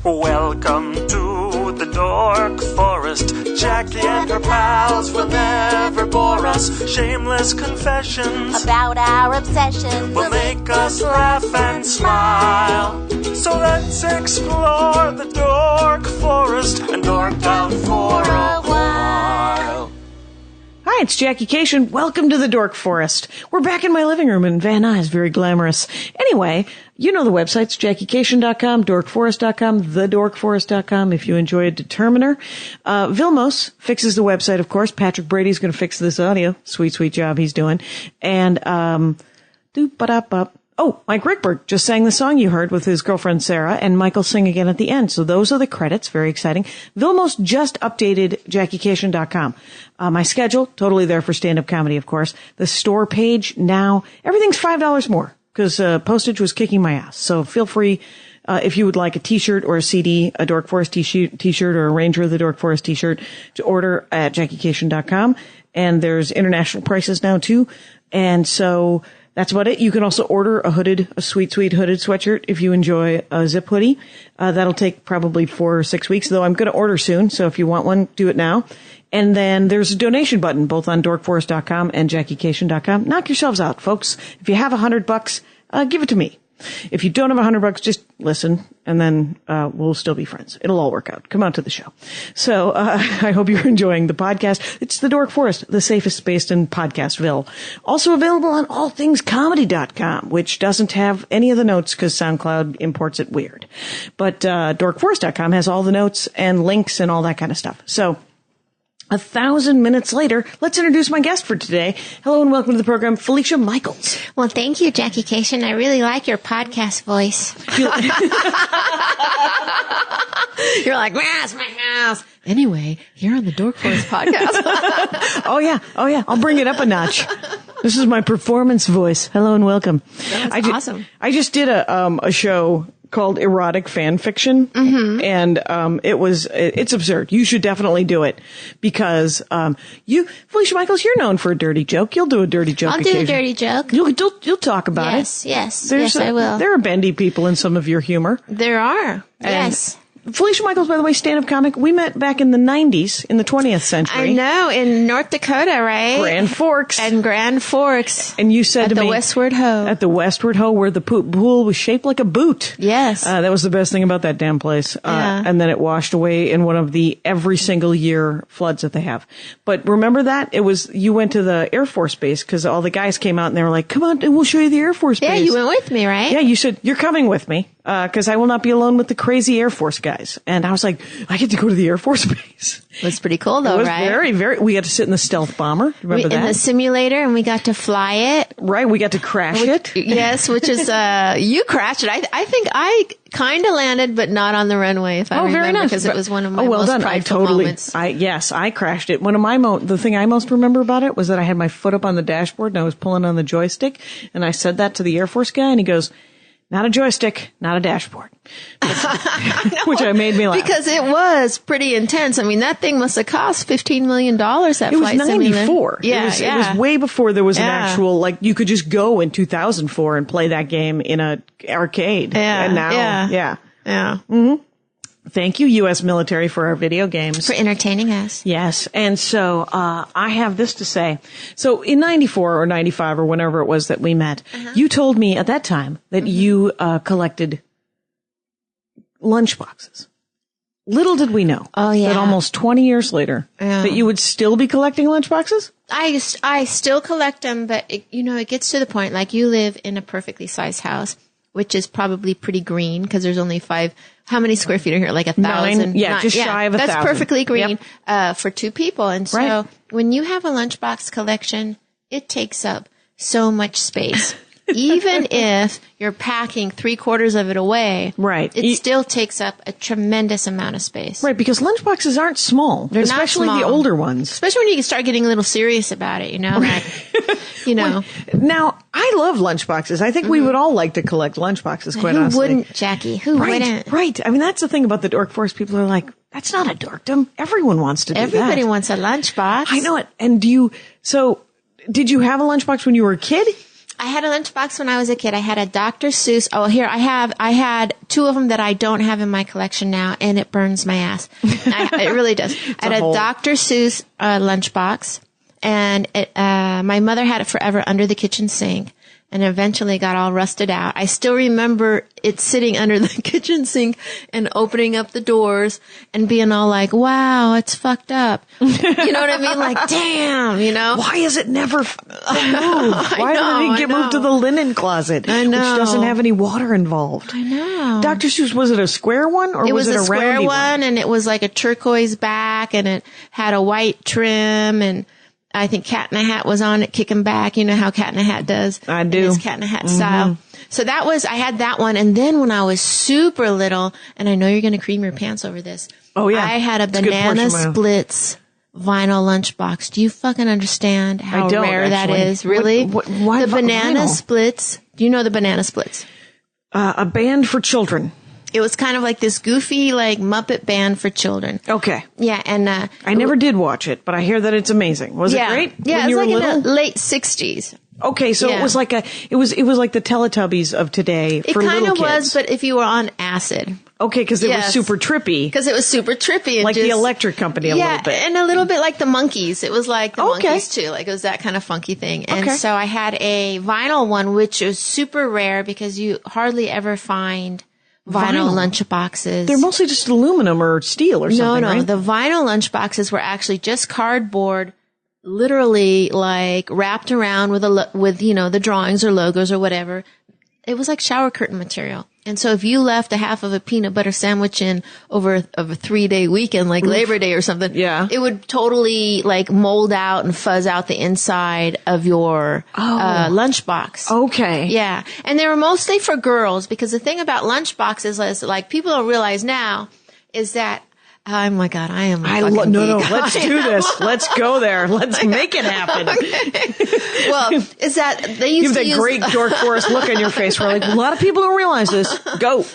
Welcome to the Dork Forest. Jackie and her pals will never bore us. Shameless confessions about our obsession will make us laugh and smile. So let's explore the Dork Forest and dork out for a while. Hi, it's Jackie Kashian. Welcome to the Dork Forest. We're back in my living room in Van Nuys, very glamorous. Anyway, you know the websites, JackieKashian.com, dorkforest.com, thedorkforest.com if you enjoy a determiner. Vilmos fixes the website, of course. Patrick Brady's going to fix this audio. Sweet, sweet job he's doing. And, Mike Rickberg just sang the song you heard with his girlfriend Sarah, and Michael sing again at the end. So those are the credits. Very exciting. Vilmos just updated JackieKashian.com. My schedule, totally there for stand-up comedy, of course. The store page now, everything's $5 more because postage was kicking my ass. So feel free, if you would like a t-shirt or a CD, a Dork Forest t-shirt or a Ranger of the Dork Forest t-shirt, to order at JackieKashian.com. And there's international prices now too. And so that's about it. You can also order a sweet, sweet hooded sweatshirt if you enjoy a zip hoodie. That'll take probably 4 or 6 weeks, though I'm going to order soon. So if you want one, do it now. And then there's a donation button both on dorkforest.com and JackieKashian.com. Knock yourselves out, folks. If you have $100, give it to me. If you don't have $100, just listen, and then we'll still be friends. It'll all work out. Come out to the show. So I hope you're enjoying the podcast. It's the Dork Forest, the safest space in Podcastville. Also available on allthingscomedy.com, which doesn't have any of the notes because SoundCloud imports it weird. But dorkforest.com has all the notes and links and all that kind of stuff. So 1,000 minutes later, let's introduce my guest for today. Hello and welcome to the program, Felicia Michaels. Well, thank you, Jackie Kashian. I really like your podcast voice. You're like, where's my house? Anyway, here on the Dork Forest podcast. Oh yeah. I'll bring it up a notch. This is my performance voice. Hello and welcome. That's awesome. I just did a show called Erotic Fan Fiction. Mm-hmm. And it's absurd. You should definitely do it because Felicia Michaels, you're known for a dirty joke. You'll do a dirty joke. I'll do a dirty joke. You'll talk about it. Yes, I will. There are bendy people in some of your humor. There are. Yes. Felicia Michaels, by the way, stand-up comic. We met back in the 90s, in the 20th century. I know, in North Dakota, right? Grand Forks. And you said to me, at the Westward Ho. At the Westward Ho, where the pool was shaped like a boot. Yes. That was the best thing about that damn place. Yeah. And then it washed away in one of the every single year floods that they have. But remember that? You went to the Air Force Base because all the guys came out and they were like, come on, we'll show you the Air Force Base. Yeah, you went with me, right? Yeah, you said, you're coming with me. Because I will not be alone with the crazy Air Force guys. And I was like, I get to go to the Air Force Base. That's pretty cool, though, right? It was very, very. We got to sit in the stealth bomber. Remember that? In the simulator, and we got to fly it. Right, we got to crash it. Yes, which is you crashed it. I think I kind of landed, but not on the runway. If I remember, very nice. Because it was one of my most prideful moments. I crashed it. One of my the thing I most remember about it was that I had my foot up on the dashboard and I was pulling on the joystick, and I said that to the Air Force guy, and he goes, not a joystick, not a dashboard. Which made me laugh. Because it was pretty intense. I mean, that thing must have cost $15 million, that flight simulator. It was 94. Yeah, it was way before there was an actual, you could just go in 2004 and play that game in a arcade. Yeah. And now, yeah. Mm-hmm. Thank you, U.S. military, for our video games. For entertaining us. Yes. And so, I have this to say. So in 94 or 95 or whenever it was that we met, you told me at that time that you, collected lunchboxes. Little did we know that almost 20 years later that you would still be collecting lunchboxes. I still collect them, but it gets to the point, like you live in a perfectly sized house, which is probably pretty green because there's only 5. How many square feet are here? Like 1,000? Just shy of 1,000. That's perfectly green for 2 people. And so when you have a lunchbox collection, it takes up so much space. Even if you're packing 3/4 of it away, it still takes up a tremendous amount of space. Right, because lunchboxes aren't small. They're especially not small. The older ones. Especially when you start getting a little serious about it, like, Now, I love lunchboxes. I think we would all like to collect lunchboxes, quite honestly. Who wouldn't, Jackie? Who wouldn't? Right. I mean, that's the thing about the Dork Force. People are like, that's not a dorkdom. Everyone wants to do that. Everybody wants a lunchbox. I know it. And did you have a lunchbox when you were a kid? I had a lunchbox when I was a kid. I had a Dr. Seuss. Oh, here I had 2 of them that I don't have in my collection now, and it burns my ass. It really does. I had a Dr. Seuss lunchbox, and my mother had it forever under the kitchen sink, and eventually got all rusted out. I still remember it sitting under the kitchen sink and opening up the doors and being all like, wow, it's fucked up. You know what I mean? Like, damn, you know? Why is it never moved? Why did it get moved to the linen closet? I know. Which doesn't have any water involved. I know. Dr. Seuss, was it a square one or was it a square roundy one? And it was like a turquoise back and it had a white trim and I think Cat in a Hat was on it, kicking back. You know how Cat in a Hat does? I do. It's Cat in a Hat style. So I had that one. And then when I was super little, and I know you're going to cream your pants over this. Oh, yeah. I had a Banana Splits vinyl lunchbox. Do you fucking understand how rare that is? Really? Why the Banana vinyl? Splits. Do you know the Banana Splits? A band for children. It was kind of like this goofy, like Muppet band for children. Okay. Yeah, and I never did watch it, but I hear that it's amazing. Was it great? Yeah, when it was like little? in the late 60s. Okay, so it was like it was like the Teletubbies of today for little kids. It kind of was, but if you were on acid. Okay, because it was super trippy. Because it was super trippy. And like the Electric Company a little bit. Yeah, and a little bit like the Monkees. It was like the Monkees too. Like it was that kind of funky thing. And so I had a vinyl one, which was super rare because you hardly ever find vinyl lunchboxes. They're mostly just aluminum or steel or something, right? The vinyl lunchboxes were actually just cardboard, literally like wrapped around with you know, the drawings or logos or whatever. It was like shower curtain material. And so if you left a half of a peanut butter sandwich in over a 3-day weekend, like Labor Day or something, it would totally like mold out and fuzz out the inside of your lunchbox. Okay. Yeah. And they were mostly for girls because the thing about lunchboxes is like people don't realize now is that oh my God, I am. Let's do this. Let's go there. Let's make it happen. Well, is that they used to use great Dork Forest look on your face. We're like, a lot of people don't realize this. Go.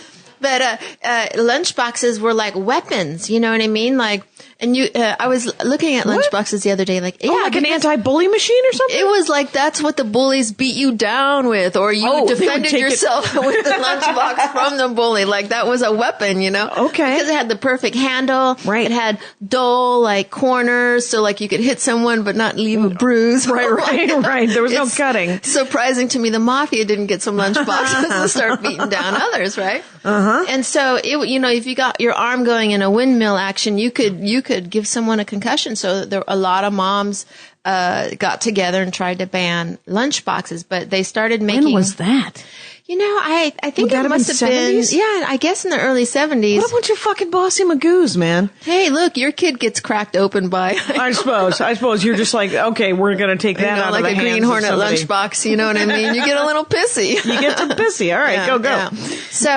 But lunchboxes were like weapons. You know what I mean? Like, and I was looking at lunchboxes the other day. Like, like an anti-bully machine or something. It was like that's what the bullies beat you down with, or you defended yourself with the lunchbox from the bully. Like that was a weapon, you know? Okay. Because it had the perfect handle. Right. It had dull like corners, so like you could hit someone but not leave a bruise. Right. There was no cutting. Surprising to me, the mafia didn't get some lunchboxes and start beating down others, right? And so if you got your arm going in a windmill action, you could give someone a concussion. So a lot of moms got together and tried to ban lunchboxes, but they started making. When was that? You know, I think it must have been, I guess in the early 70s. What a bunch of fucking bossy magoos, man. Hey, look, your kid gets cracked open by. I suppose you're just like, okay, we're going to take that out of the hands of somebody. Like a Green Hornet lunchbox, you know what I mean? You get a little pissy. You get too pissy. All right, go. Yeah. So,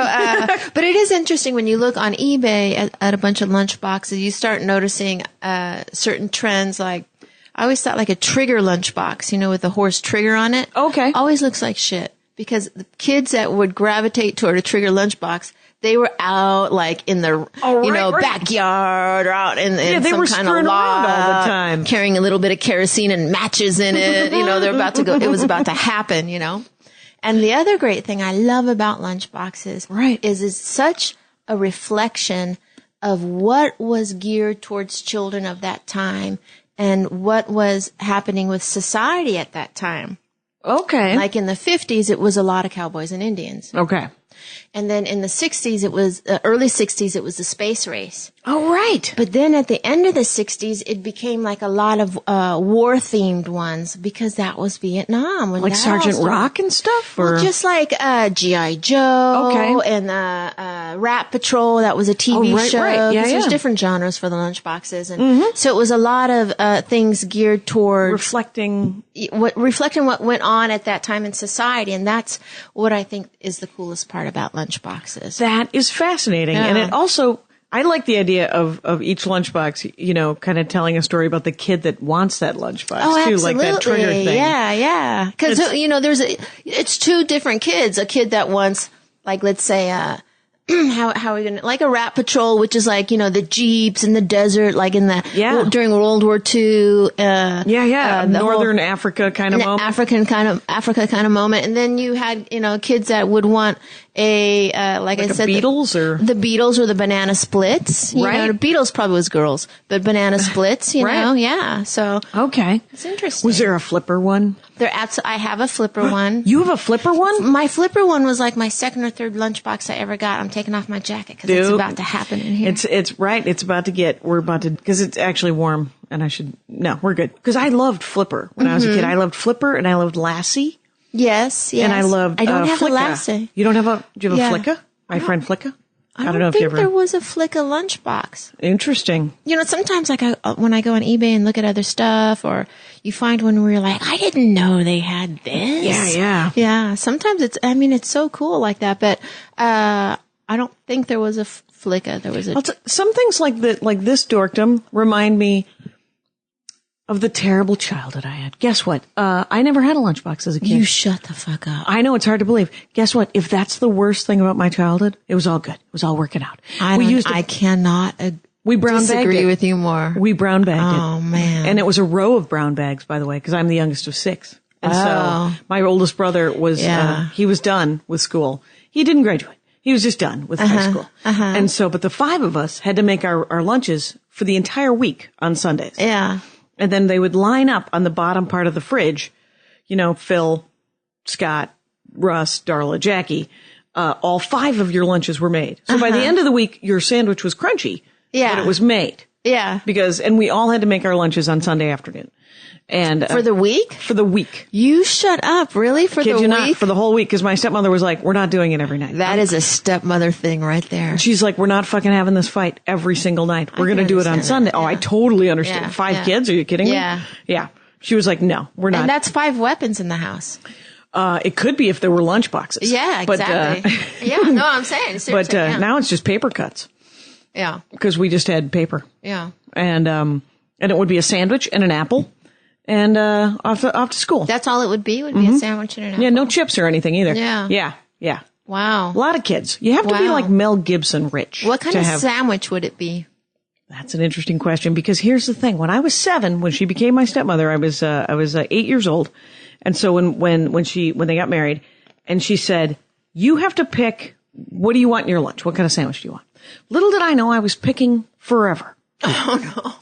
but it is interesting when you look on eBay at a bunch of lunchboxes, you start noticing, certain trends like, I always thought like a trigger lunchbox, you know, with the horse trigger on it. Okay. Always looks like shit. Because the kids that would gravitate toward a trigger lunchbox, they were out like in the backyard or out in some kind of lot all the time, carrying a little bit of kerosene and matches in it. You know, they're about to go. It was about to happen. You know, and the other great thing I love about lunchboxes, is it's such a reflection of what was geared towards children of that time and what was happening with society at that time. Okay. Like in the 50s, it was a lot of cowboys and Indians. Okay. And then in the 60s, it was, early 60s, it was the space race. Oh, right. But then at the end of the 60s, it became like a lot of war-themed ones because that was Vietnam. Like Sergeant Rock and stuff? Or? Well, just like G.I. Joe and Rat Patrol. That was a TV show. Right. Yeah, There's different genres for the lunchboxes. And so it was a lot of things geared towards reflecting what went on at that time in society. And that's what I think is the coolest part about lunchboxes. That is fascinating. Yeah. And it also, I like the idea of each lunchbox, you know, kind of telling a story about the kid that wants that lunchbox too, absolutely. like that trigger thing. Yeah. Cause, you know, it's two different kids. A kid that wants, like, let's say, how are we gonna, like a rat patrol, which is like, the jeeps in the desert, like in the, during World War II, Northern Africa kind of moment. Africa kind of moment. And then you had, kids that would want like I said, Beatles the Beatles or the Banana Splits. Right. The Beatles probably was girls, but Banana Splits, right. Yeah. So. Okay. It's interesting. Was there a flipper one? I have a flipper one. You have a flipper one? My flipper one was like my second or third lunchbox I ever got. I'm taking off my jacket because it's about to happen in here. It's right. It's about to because it's actually warm and we're good. Because I loved flipper when I was a kid. I loved flipper and I loved Lassie. Yes. And I loved I don't have Flicka. a Lassie. You don't have do you have a Flicka? My friend Flicka? I don't think there was a Flicka lunchbox. Interesting. Sometimes like when I go on eBay and look at other stuff, or you find one where you're like, I didn't know they had this. Yeah. Sometimes it's so cool like that, but I don't think there was a Flicka. There was some things like this dorkdom remind me of the terrible childhood I had. Guess what? I never had a lunchbox as a kid. You shut the fuck up. I know, it's hard to believe. Guess what? If that's the worst thing about my childhood, it was all good. It was all working out. I cannot disagree with you more. We brown bagged it. Oh, man. And it was a row of brown bags, by the way, because I'm the youngest of 6. And so my oldest brother was, he was done with school. He didn't graduate. He was just done with high school. And so, but the 5 of us had to make our lunches for the entire week on Sundays. Yeah. And then they would line up on the bottom part of the fridge, Phil, Scott, Russ, Darla, Jackie. All 5 of your lunches were made. So by the end of the week, your sandwich was crunchy. Yeah. But it was made. Yeah. And we all had to make our lunches on Sunday afternoon. And for the week? For the week. You shut up. Really? For the week? Not, for the whole week. Because my stepmother was like, we're not doing it every night. That is a stepmother thing right there. She's like, we're not fucking having this fight every single night. We're going to do it on Sunday. Yeah. Oh, I totally understand. Yeah. 5 kids? Are you kidding me? Yeah. She was like, no, we're not. And that's 5 weapons in the house. It could be if there were lunch boxes. Yeah, exactly. No, I'm saying. Seriously, now it's just paper cuts. Yeah. Because we just had paper. Yeah. And it would be a sandwich and an apple. And off to school. That's all it would be? Would be a sandwich and an apple? Yeah, no chips or anything either. Yeah. Wow. A lot of kids. You have to be like Mel Gibson rich. What kind of sandwich would it be? That's an interesting question, because here's the thing. When I was 7, when she became my stepmother, I was 8 years old. And so when they got married, and she said, you have to pick, what do you want in your lunch? What kind of sandwich do you want? Little did I know I was picking forever. Oh no.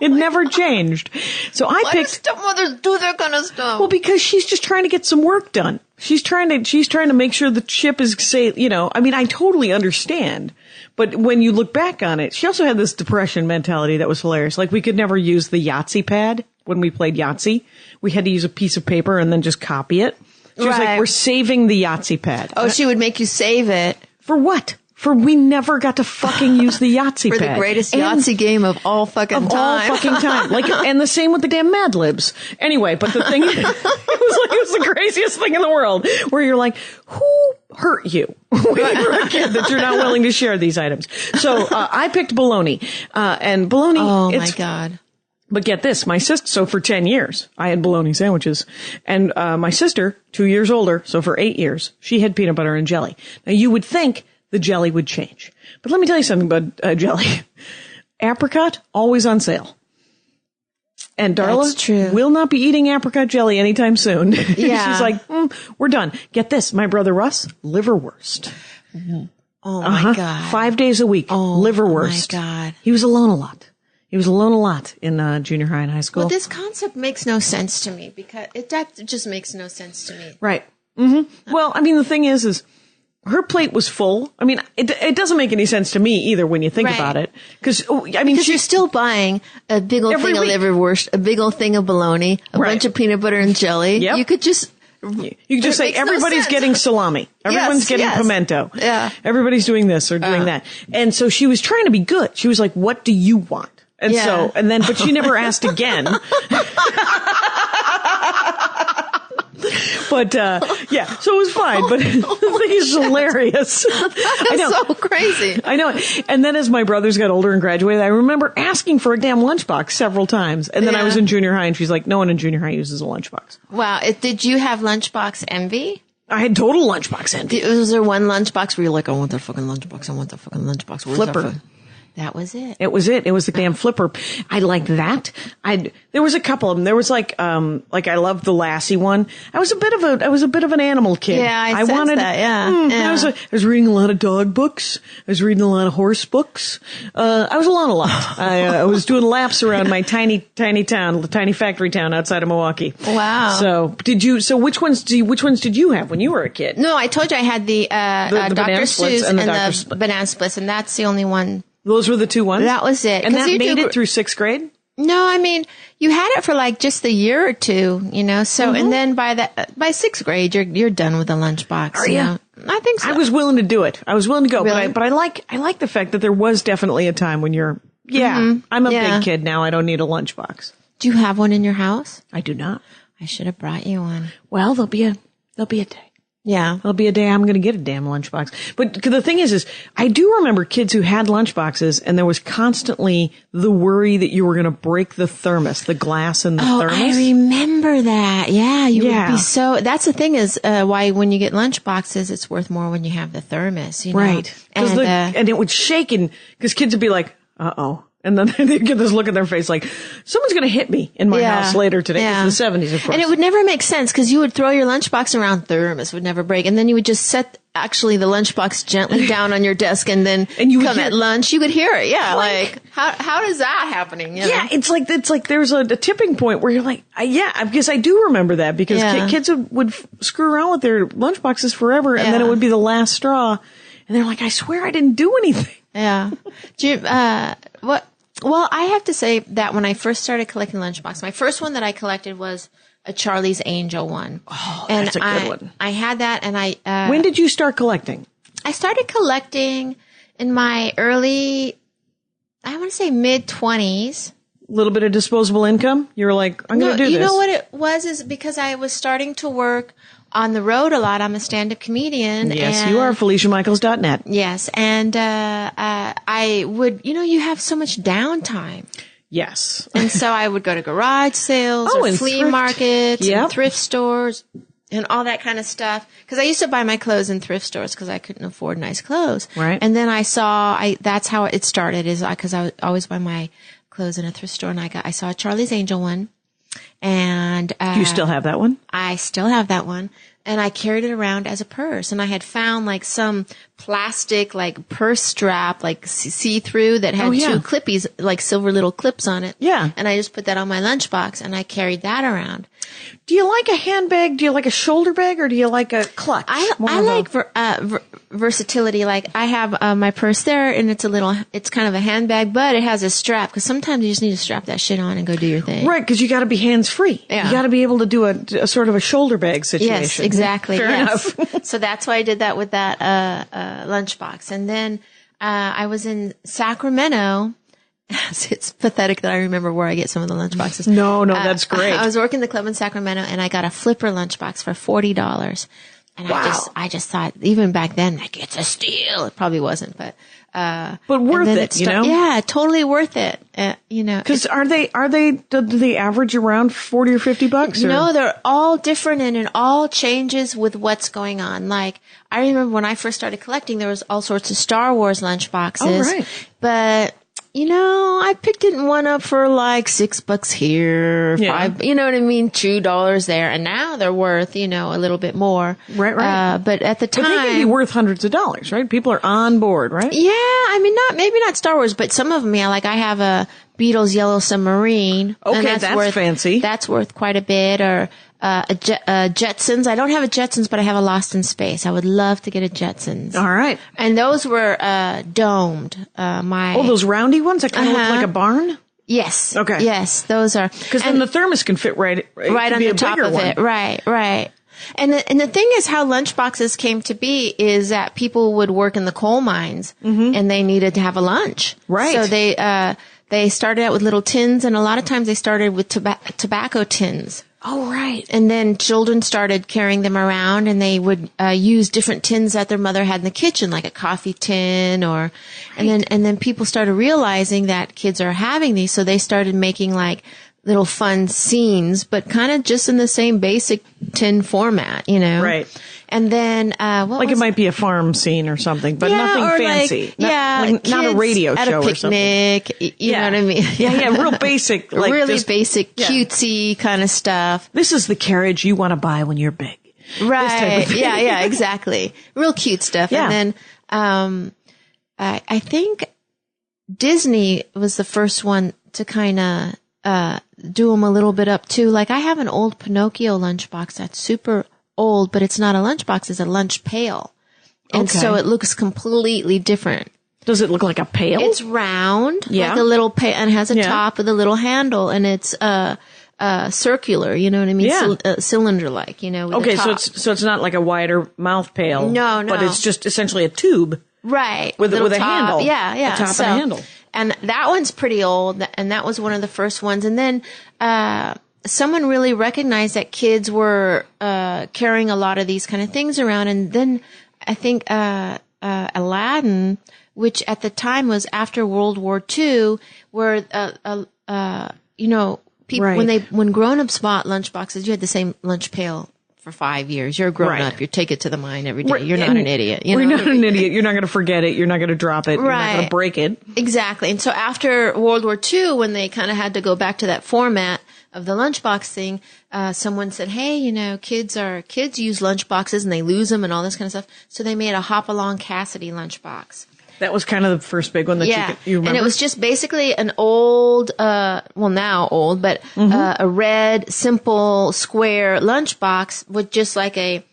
It never changed. So I picked. Why do stepmothers do that kind of stuff? Well, because she's just trying to get some work done. She's trying to make sure the ship is safe. I totally understand. But when you look back on it, she also had this depression mentality that was hilarious. Like, we could never use the Yahtzee pad when we played Yahtzee. We had to use a piece of paper and then just copy it. She was like, we're saving the Yahtzee pad. Oh, she would make you save it. For what? We never got to fucking use the Yahtzee pad. For the greatest Yahtzee game of all fucking time. And the same with the damn Mad Libs. Anyway, but the thing, it was the craziest thing in the world, where you're like, who hurt you when you were a kid that you're not willing to share these items? So, I picked bologna. And bologna. Oh my God. But get this, my sister, so for 10 years, I had bologna sandwiches. And, my sister, 2 years older, so for 8 years, she had peanut butter and jelly. Now, you would think the jelly would change. But let me tell you something about jelly. Apricot, always on sale. And Darla will not be eating apricot jelly anytime soon. Yeah. She's like, we're done. Get this, my brother Russ, liverwurst. Oh my God. 5 days a week, liverwurst. Oh my God. He was alone a lot in junior high and high school. Well, this concept makes no sense to me, because that just makes no sense to me. Right. Mm-hmm. Well, the thing is her plate was full. It doesn't make any sense to me either when you think about it. Because you're still buying a big old thing of liverwurst, a big old thing of bologna, a bunch of peanut butter and jelly. Yep. You could just say everybody's getting salami. Everyone's getting pimento. Yeah. Everybody's doing this or doing that. And so she was trying to be good. She was like, what do you want? And but she never asked again. But, so it was fine, but the thing is hilarious. I know. So crazy. I know. And then as my brothers got older and graduated, I remember asking for a damn lunchbox several times. And then I was in junior high and she's like, no one in junior high uses a lunchbox. Wow. Did you have lunchbox envy? I had total lunchbox envy. Was there one lunchbox where you're like, I want that fucking lunchbox. I want that fucking lunchbox. Where's Flipper. that That was it. It was it. It was the damn flipper. I liked that. There was a couple of them. There was like I loved the Lassie one. I was a bit of an animal kid. Yeah, I wanted that. Yeah. I was reading a lot of dog books. I was reading a lot of horse books. I was alone a lot. I was doing laps around my tiny town, the tiny factory town outside of Milwaukee. Wow. So which ones did you have when you were a kid? No, I told you I had the Dr. Seuss and the Banana Splits, and that's the only one. Those were the two ones? That was it. And that made it through 6th grade? No, I mean, you had it for like just a year or two, so, and then by 6th grade, you're done with the lunchbox. Are you? I think so. I was willing to do it. I was willing to go, Really? but I like the fact that there was definitely a time when you're, I'm a big kid now. I don't need a lunchbox. Do you have one in your house? I do not. I should have brought you one. Well, there'll be a day. Yeah. There'll be a day I'm going to get a damn lunchbox. But the thing is I do remember kids who had lunchboxes and there was constantly the worry that you were going to break the thermos, the glass in the thermos. I remember that. Yeah. You would be so, that's the thing is, why when you get lunchboxes, it's worth more when you have the thermos, Right. And it would shake because kids would be like, uh-oh. And then they get this look in their face like, someone's going to hit me in my house later today. Yeah. It's the 70s, of course. And it would never make sense because you would throw your lunchbox around, thermos would never break. And then you would just set the lunchbox gently down on your desk and then at lunch, you could hear it. Yeah. Like, how is that happening? Yeah. It's like there's a tipping point where you're like, because I do remember that because kids would screw around with their lunchboxes forever and then it would be the last straw. And they're like, I swear I didn't do anything. Yeah. Well, I have to say that when I first started collecting lunchbox, my first one that I collected was a Charlie's Angel one. Oh, that's a good one. I had that and when did you start collecting? I started collecting in my early, I want to say mid-20s. A little bit of disposable income? You were like, I'm going to do this. You know what it was is because I was starting to work on the road a lot. I'm a stand-up comedian. Yes, you are. FeliciaMichaels.net. Yes. And I would, you have so much downtime. Yes. And so I would go to garage sales or flea markets and thrift stores and all that kind of stuff. Because I used to buy my clothes in thrift stores because I couldn't afford nice clothes. Right. And then that's how it started is because I would always buy my clothes in a thrift store and I saw a Charlie's Angel one. And do you still have that one? I still have that one. And I carried it around as a purse. And I had found like some plastic like purse strap, like see-through that had two clippies, like silver little clips on it. Yeah. And I just put that on my lunchbox and I carried that around. Do you like a handbag? Do you like a shoulder bag or do you like a clutch? I like versatility. Like I have my purse there and it's kind of a handbag, but it has a strap because sometimes you just need to strap that shit on and go do your thing. Right. Because you got to be hands free. Yeah. You got to be able to do a sort of a shoulder bag situation. Yes, exactly. Fair enough. So that's why I did that with that lunchbox. And then I was in Sacramento. It's pathetic that I remember where I get some of the lunchboxes. No, that's great. I was working the club in Sacramento and I got a flipper lunchbox for $40. And I just thought, even back then, like, it's a steal. It probably wasn't, but worth it, Yeah, totally worth it. Cause do they average around 40 or $50? No, they're all different and it all changes with what's going on. Like, I remember when I first started collecting, there was all sorts of Star Wars lunchboxes. Oh, right. But, I picked one up for like $6 here, $5, you know what I mean? $2 there. And now they're worth, a little bit more. Right. But at the time. But they can be worth hundreds of dollars, right? People are on board, right? Yeah. I mean, maybe not Star Wars, but some of them, like I have a Beatles Yellow Submarine. Okay, that's fancy. That's worth quite a bit. Or, Jetsons. I don't have a Jetsons, but I have a Lost in Space. I would love to get a Jetsons. All right. And those were, domed. Those roundy ones that kind of look like a barn? Yes. Okay. Yes, those are. Because then the thermos can fit right on the top of it. Right. And the thing is how lunchboxes came to be is that people would work in the coal mines and they needed to have a lunch. Right. So they started out with little tins and a lot of times they started with tobacco tins. Oh, right. And then children started carrying them around and they would use different tins that their mother had in the kitchen, like a coffee tin and then people started realizing that kids are having these. So they started making like little fun scenes, but kind of just in the same basic tin format, Right. And then, it might be a farm scene or something, but nothing fancy. Not a radio at show a picnic, or something. You know what I mean? Real basic. Basic, cutesy kind of stuff. This is the carriage you want to buy when you're big. Right. Yeah, exactly. Real cute stuff. Yeah. And then, I think Disney was the first one to kind of, do them a little bit up too. Like I have an old Pinocchio lunchbox that's super old, but it's not a lunchbox, it's a lunch pail. And so it looks completely different. Does it look like a pail? It's round, like a little pail, and has a top with a little handle, and it's, circular, you know what I mean? Yeah. Cylinder-like, you know, with okay, a top. so it's not like a wider mouth pail. No. But it's just essentially a tube. Right. With a handle. Yeah. A top and a handle. And that one's pretty old, and that was one of the first ones. And then, someone really recognized that kids were, carrying a lot of these kind of things around. And then I think, Aladdin, which at the time was after World War II, where, you know, people, when grown-ups bought lunchboxes, you had the same lunch pail for 5 years. You're a grown-up. You take it to the mine every day. You're not an idiot. You're not an idiot. You're not going to forget it. You're not going to drop it. You're not going to break it. Exactly. And so after World War II, when they kind of had to go back to that format of the lunchbox thing, someone said, hey, you know, kids use lunchboxes and they lose them and all this kind of stuff. So they made a Hop-Along Cassidy lunchbox. That was kind of the first big one that you remember? And it was just basically an old, now old, but a red, simple, square lunchbox with just like a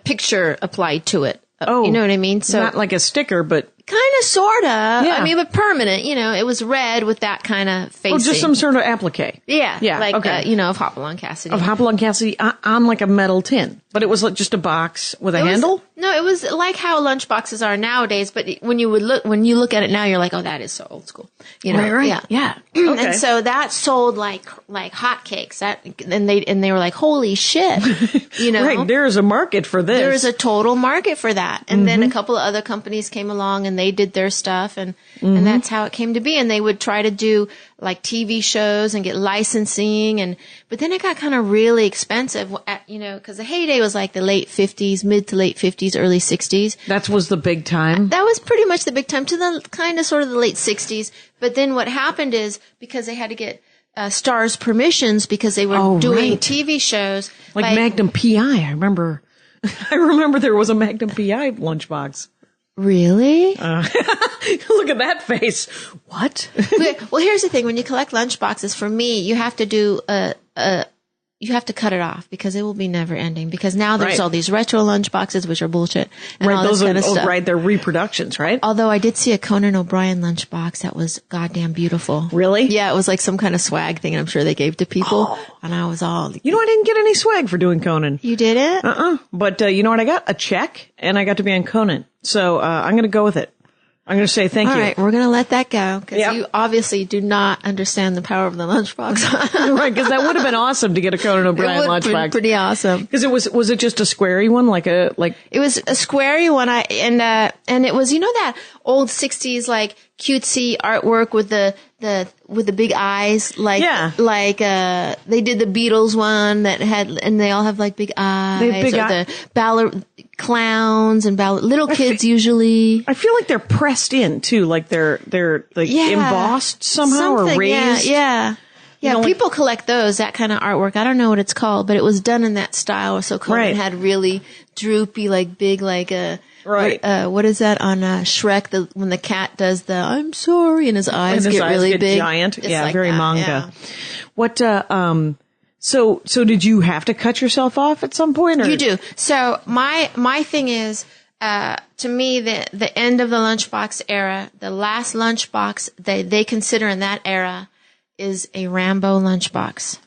picture applied to it. You know what I mean? So not like a sticker, but kind of, sort of. Yeah. I mean, but permanent. You know, it was red with that kind of facing. Oh, just some sort of applique. Yeah. Like, you know, of Hop-Along Cassidy. Of Hop-Along Cassidy on like a metal tin. But it was like just a box with a handle? No, it was like how lunchboxes are nowadays. But when you look at it now, you're like, oh, that is so old school. You know? Right. Yeah. Okay. And so that sold like hotcakes. And they were like, holy shit. You know? Right. There is a market for this. There is a total market for that. And then a couple of other companies came along and they did their stuff, and that's how it came to be. And they would try to do like TV shows and get licensing, but then it got kind of really expensive, you know, because the heyday was like the late 50s, mid to late 50s, early 60s. That was the big time? That was pretty much the big time to the kind of sort of the late 60s. But then what happened is, because they had to get stars' permissions because they were doing TV shows. Like Magnum P.I. I remember there was a Magnum P.I. lunchbox. Really? Look at that face. What? Well, here's the thing. When you collect lunchboxes, for me, you have to do you have to cut it off because it will be never ending. Because now there's all these retro lunchboxes, which are bullshit. And all this kind of stuff. Right, they're reproductions, right? Although I did see a Conan O'Brien lunchbox that was goddamn beautiful. Really? Yeah, it was like some kind of swag thing, and I'm sure they gave to people. And I was all... You know, I didn't get any swag for doing Conan. You didn't? But you know what I got? A check, and I got to be on Conan. So I'm going to go with it. I'm going to say thank you. All right, we're going to let that go because you obviously do not understand the power of the lunchbox. Right, because that would have been awesome to get a Conan O'Brien lunchbox. It would have been pretty awesome. Because was it just a squarey one, It was a squarey one. And it was, you know, that old 60s like cutesy artwork with the big eyes, they did the Beatles one that had, and they all have like big eyes. They have the clowns and little kids usually. I feel like they're pressed in too, like they're like embossed somehow or raised. Yeah. Yeah, you know, people collect those, that kind of artwork. I don't know what it's called, but it was done in that style. So Conan had really droopy, like big, like what is that on Shrek? When the cat does the "I'm sorry" and his eyes get really big, giant. It's yeah, like very that, manga. Yeah. What? So did you have to cut yourself off at some point? Or? You do. So my thing is, to me, the end of the lunchbox era, the last lunchbox they consider in that era is a Rambo lunchbox.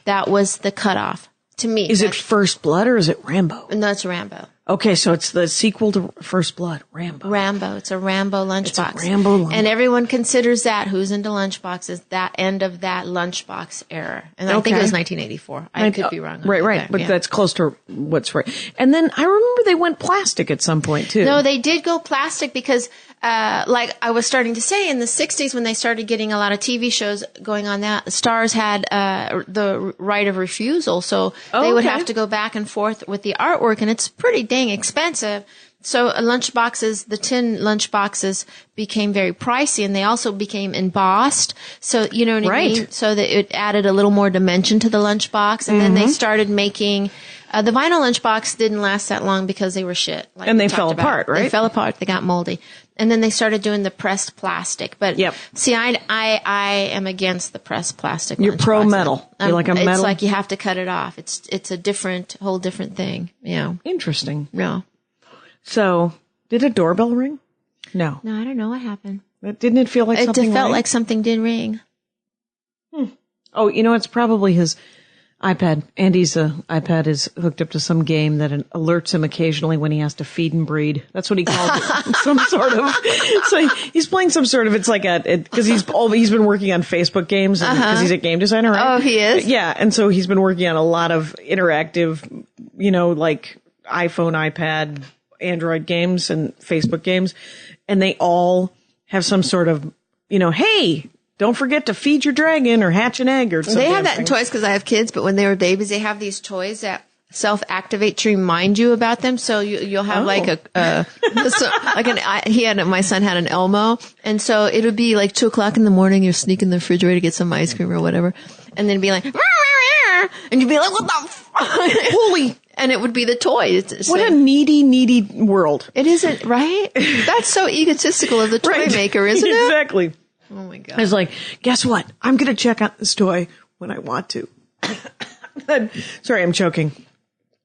That was the cutoff to me. Is it First Blood or is it Rambo? No, it's Rambo. Okay, so it's the sequel to First Blood, Rambo. Rambo. It's a Rambo lunchbox. It's a Rambo lunchbox. And everyone considers that, who's into lunchboxes, that end of that lunchbox era. And I think it was 1984. I could be wrong. Right. But that's close to what's right. And then I remember they went plastic at some point too. No, they did go plastic because like I was starting to say, in the 60s when they started getting a lot of TV shows going on, that stars had the right of refusal. So they would have to go back and forth with the artwork, and it's pretty dang expensive. So lunchboxes, the tin lunchboxes became very pricey, and they also became embossed. So, you know what I mean? So that it added a little more dimension to the lunchbox. And then they started making, the vinyl lunchbox didn't last that long because they were shit. Like and they fell apart, right? They fell apart. They got moldy. And then they started doing the pressed plastic. But see, I am against the pressed plastic. You're pro metal. You're like a metal. It's like you have to cut it off. It's a whole different thing. Yeah. Interesting. Yeah. So, did a doorbell ring? No. No, I don't know what happened. Didn't it feel like something? It felt like something did ring. Oh, you know, it's probably his iPad. Andy's iPad is hooked up to some game that alerts him occasionally when he has to feed and breed. That's what he calls it. Some sort of. So he's playing some sort of. It's like because he's been working on Facebook games because he's a game designer, right? Oh, he is. Yeah, and so he's been working on a lot of interactive, you know, like iPhone, iPad, Android games and Facebook games, and they all have some sort of, you know, hey, don't forget to feed your dragon or hatch an egg or something. They have that in toys because I have kids, but when they were babies, they have these toys that self-activate to remind you about them. So you'll have like my son had an Elmo, and so it would be like 2:00 in the morning, you're sneaking the refrigerator to get some ice cream or whatever, and then be like, and you'd be like, what the fuck? Holy. And it would be the toy. What a needy world. It isn't, right? That's so egotistical of the toy maker, isn't it? Exactly. Oh my God. It's like, guess what? I'm going to check out this toy when I want to. Sorry, I'm choking.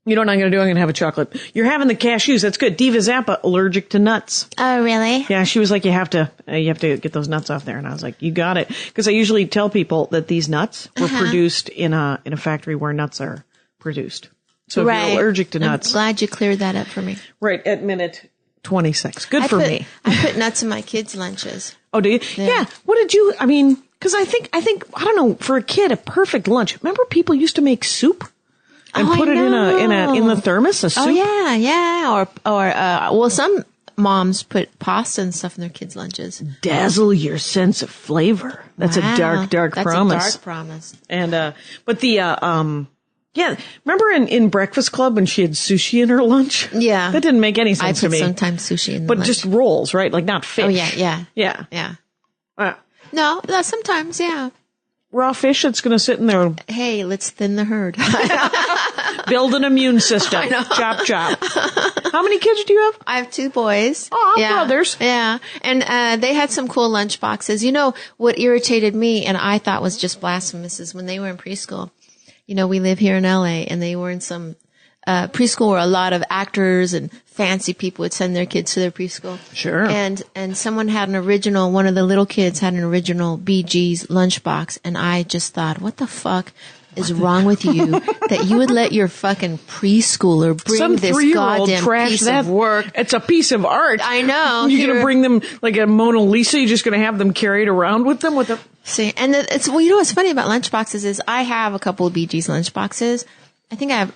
You know what I'm going to do? I'm going to have a chocolate. You're having the cashews. That's good. Diva Zappa, allergic to nuts. Oh, really? Yeah, she was like, you have to get those nuts off there. And I was like, you got it. Because I usually tell people that these nuts were produced in a factory where nuts are produced. So if you're allergic to nuts. I'm glad you cleared that up for me. Right, at minute 26. Good for me. I put nuts in my kids' lunches. Oh, do you? Yeah. What did you, I mean, because I think, I don't know, for a kid, a perfect lunch. Remember people used to make soup? And put it in the thermos, a soup? Oh, yeah. Or some moms put pasta and stuff in their kids' lunches. Dazzle your sense of flavor. That's a dark promise. That's a dark promise. And, but yeah, remember in Breakfast Club when she had sushi in her lunch? Yeah. That didn't make any sense to me. I put sometimes sushi in the lunch. But just rolls, right? Like not fish. Oh, yeah. No, sometimes, yeah. Raw fish that's going to sit in there. Hey, let's thin the herd. Build an immune system. Chop. How many kids do you have? I have 2 boys. Oh, brothers. Yeah. And they had some cool lunch boxes. You know, what irritated me and I thought was just blasphemous is when they were in preschool. You know, we live here in LA, and they were in some preschool where a lot of actors and fancy people would send their kids to their preschool. Sure. And someone had one of the little kids had an original Bee Gees lunchbox, and I just thought, what the fuck is wrong with you that you would let your fucking preschooler bring some this 3-year-old goddamn trash piece that of work? It's a piece of art. I know. You're going to bring them like a Mona Lisa? You're just going to have them carried around with them with a... See, and you know what's funny about lunchboxes is I have a couple of Bee Gees lunchboxes. I think I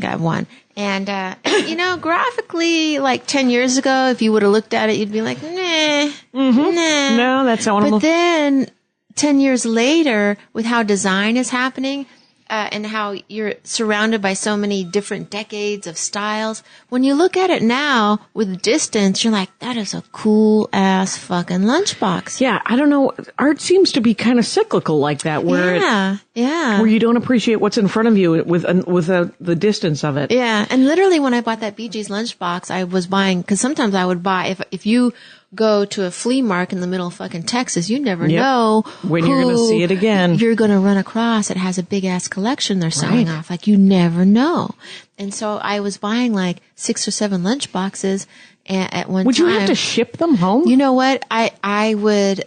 have one. And, you know, graphically, like 10 years ago, if you would have looked at it, you'd be like, nah. No, that's not one of them. But then 10 years later, with how design is happening, and how you're surrounded by so many different decades of styles. When you look at it now with distance, you're like, that is a cool ass fucking lunchbox. Yeah, I don't know. Art seems to be kind of cyclical like that, where where you don't appreciate what's in front of you with the distance of it. Yeah, and literally when I bought that Bee Gees lunchbox, I was buying because sometimes I would buy if you go to a flea market in the middle of fucking Texas, you never know when you're going to see it again. You're going to run across. It has a big ass collection they're selling off. Like you never know. And so I was buying like 6 or 7 lunch boxes at one time. Would you have to ship them home? You know what? I would.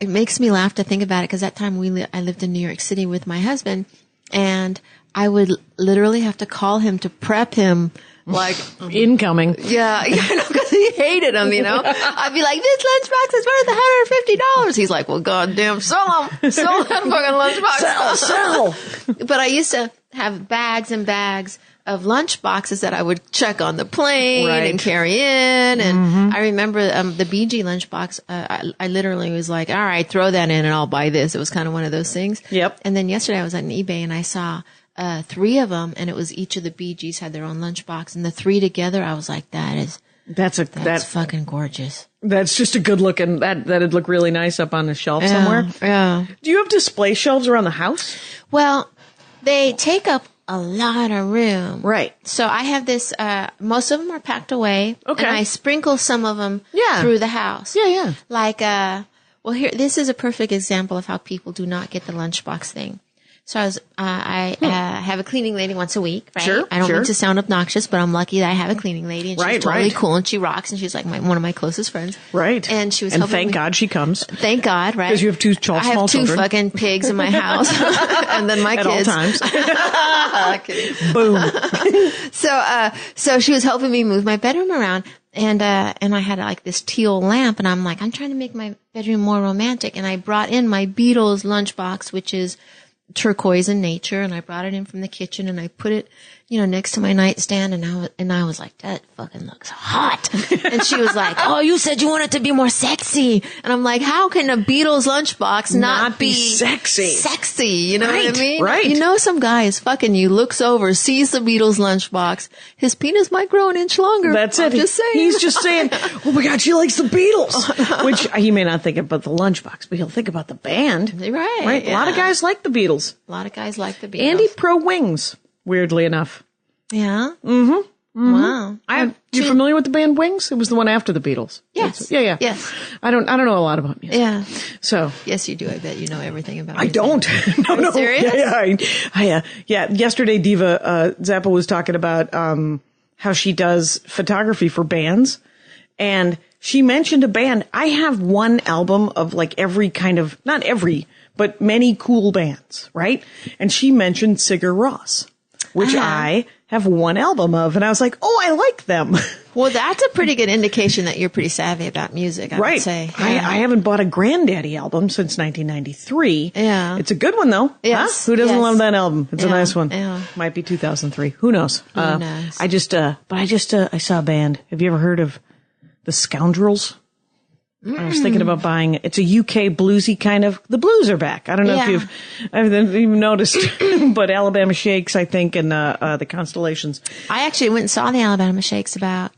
It makes me laugh to think about it because that time I lived in New York City with my husband, and I would literally have to call him to prep him. Like incoming. Yeah, because he hated them, you know. I'd be like, this lunchbox is worth $150. He's like, well, goddamn, sell them. Sell that fucking lunchbox. Sell. But I used to have bags and bags of lunch boxes that I would check on the plane and carry in. And I remember the BG lunchbox. I literally was like, all right, throw that in and I'll buy this. It was kind of one of those things. Yep. And then yesterday I was on eBay and I saw 3 of them, and it was each of the BGs had their own lunchbox, and the 3 together, I was like, that's fucking gorgeous. That's just a good looking, that'd look really nice up on a shelf somewhere. Yeah. Do you have display shelves around the house? Well, they take up a lot of room. Right. So I have this, most of them are packed away. Okay. And I sprinkle some of them through the house. Yeah. Like, well, here, this is a perfect example of how people do not get the lunchbox thing. So I have a cleaning lady once a week, right? Sure, I don't mean to sound obnoxious, but I'm lucky that I have a cleaning lady, and she's totally cool, and she rocks, and she's like one of my closest friends. Right. And she was and helping thank me. God she comes. Thank God, right? Because you have 2 small children. I have 2 fucking pigs in my house, and then my kids. At all times. Boom. So she was helping me move my bedroom around. And I had like this teal lamp, and I'm like, I'm trying to make my bedroom more romantic. And I brought in my Beatles lunchbox, which is turquoise in nature, and I brought it in from the kitchen, and I put it, next to my nightstand, and I was like, that fucking looks hot. And she was like, oh, you said you wanted to be more sexy. And I'm like, how can a Beatles lunchbox not be sexy? Sexy, you know what I mean? Right. Some guy is fucking you, looks over, sees the Beatles lunchbox, his penis might grow an inch longer. That's it. I'm just saying. He's just saying, oh my God, she likes the Beatles. Which he may not think about the lunchbox, but he'll think about the band. Right. A lot of guys like the Beatles. A lot of guys like the Beatles. Andy pro Wings, weirdly enough. Yeah? Mm-hmm. Wow. You familiar with the band Wings? It was the one after the Beatles. Yes. Yeah. Yes. I don't know a lot about music. Yeah. So. Yes, you do. I bet you know everything about I music. don't. No. Serious? Yeah. Yesterday, Diva Zappa was talking about how she does photography for bands, and she mentioned a band. I have one album of like every kind of, not every, but many cool bands, right? And she mentioned Sigur Rós, which I have one album of, and I was like, oh, I like them. Well, that's a pretty good indication that you're pretty savvy about music, I would say. Yeah. I haven't bought a Granddaddy album since 1993. Yeah. It's a good one, though. Yes. Huh? Who doesn't love that album? It's a nice one. Yeah. Might be 2003. Who knows? Who knows? I saw a band. Have you ever heard of The Scoundrels? I was thinking about buying, it's a UK bluesy kind of, the blues are back. I don't know if you've noticed, but Alabama Shakes, I think, and the Constellations. I actually went and saw the Alabama Shakes about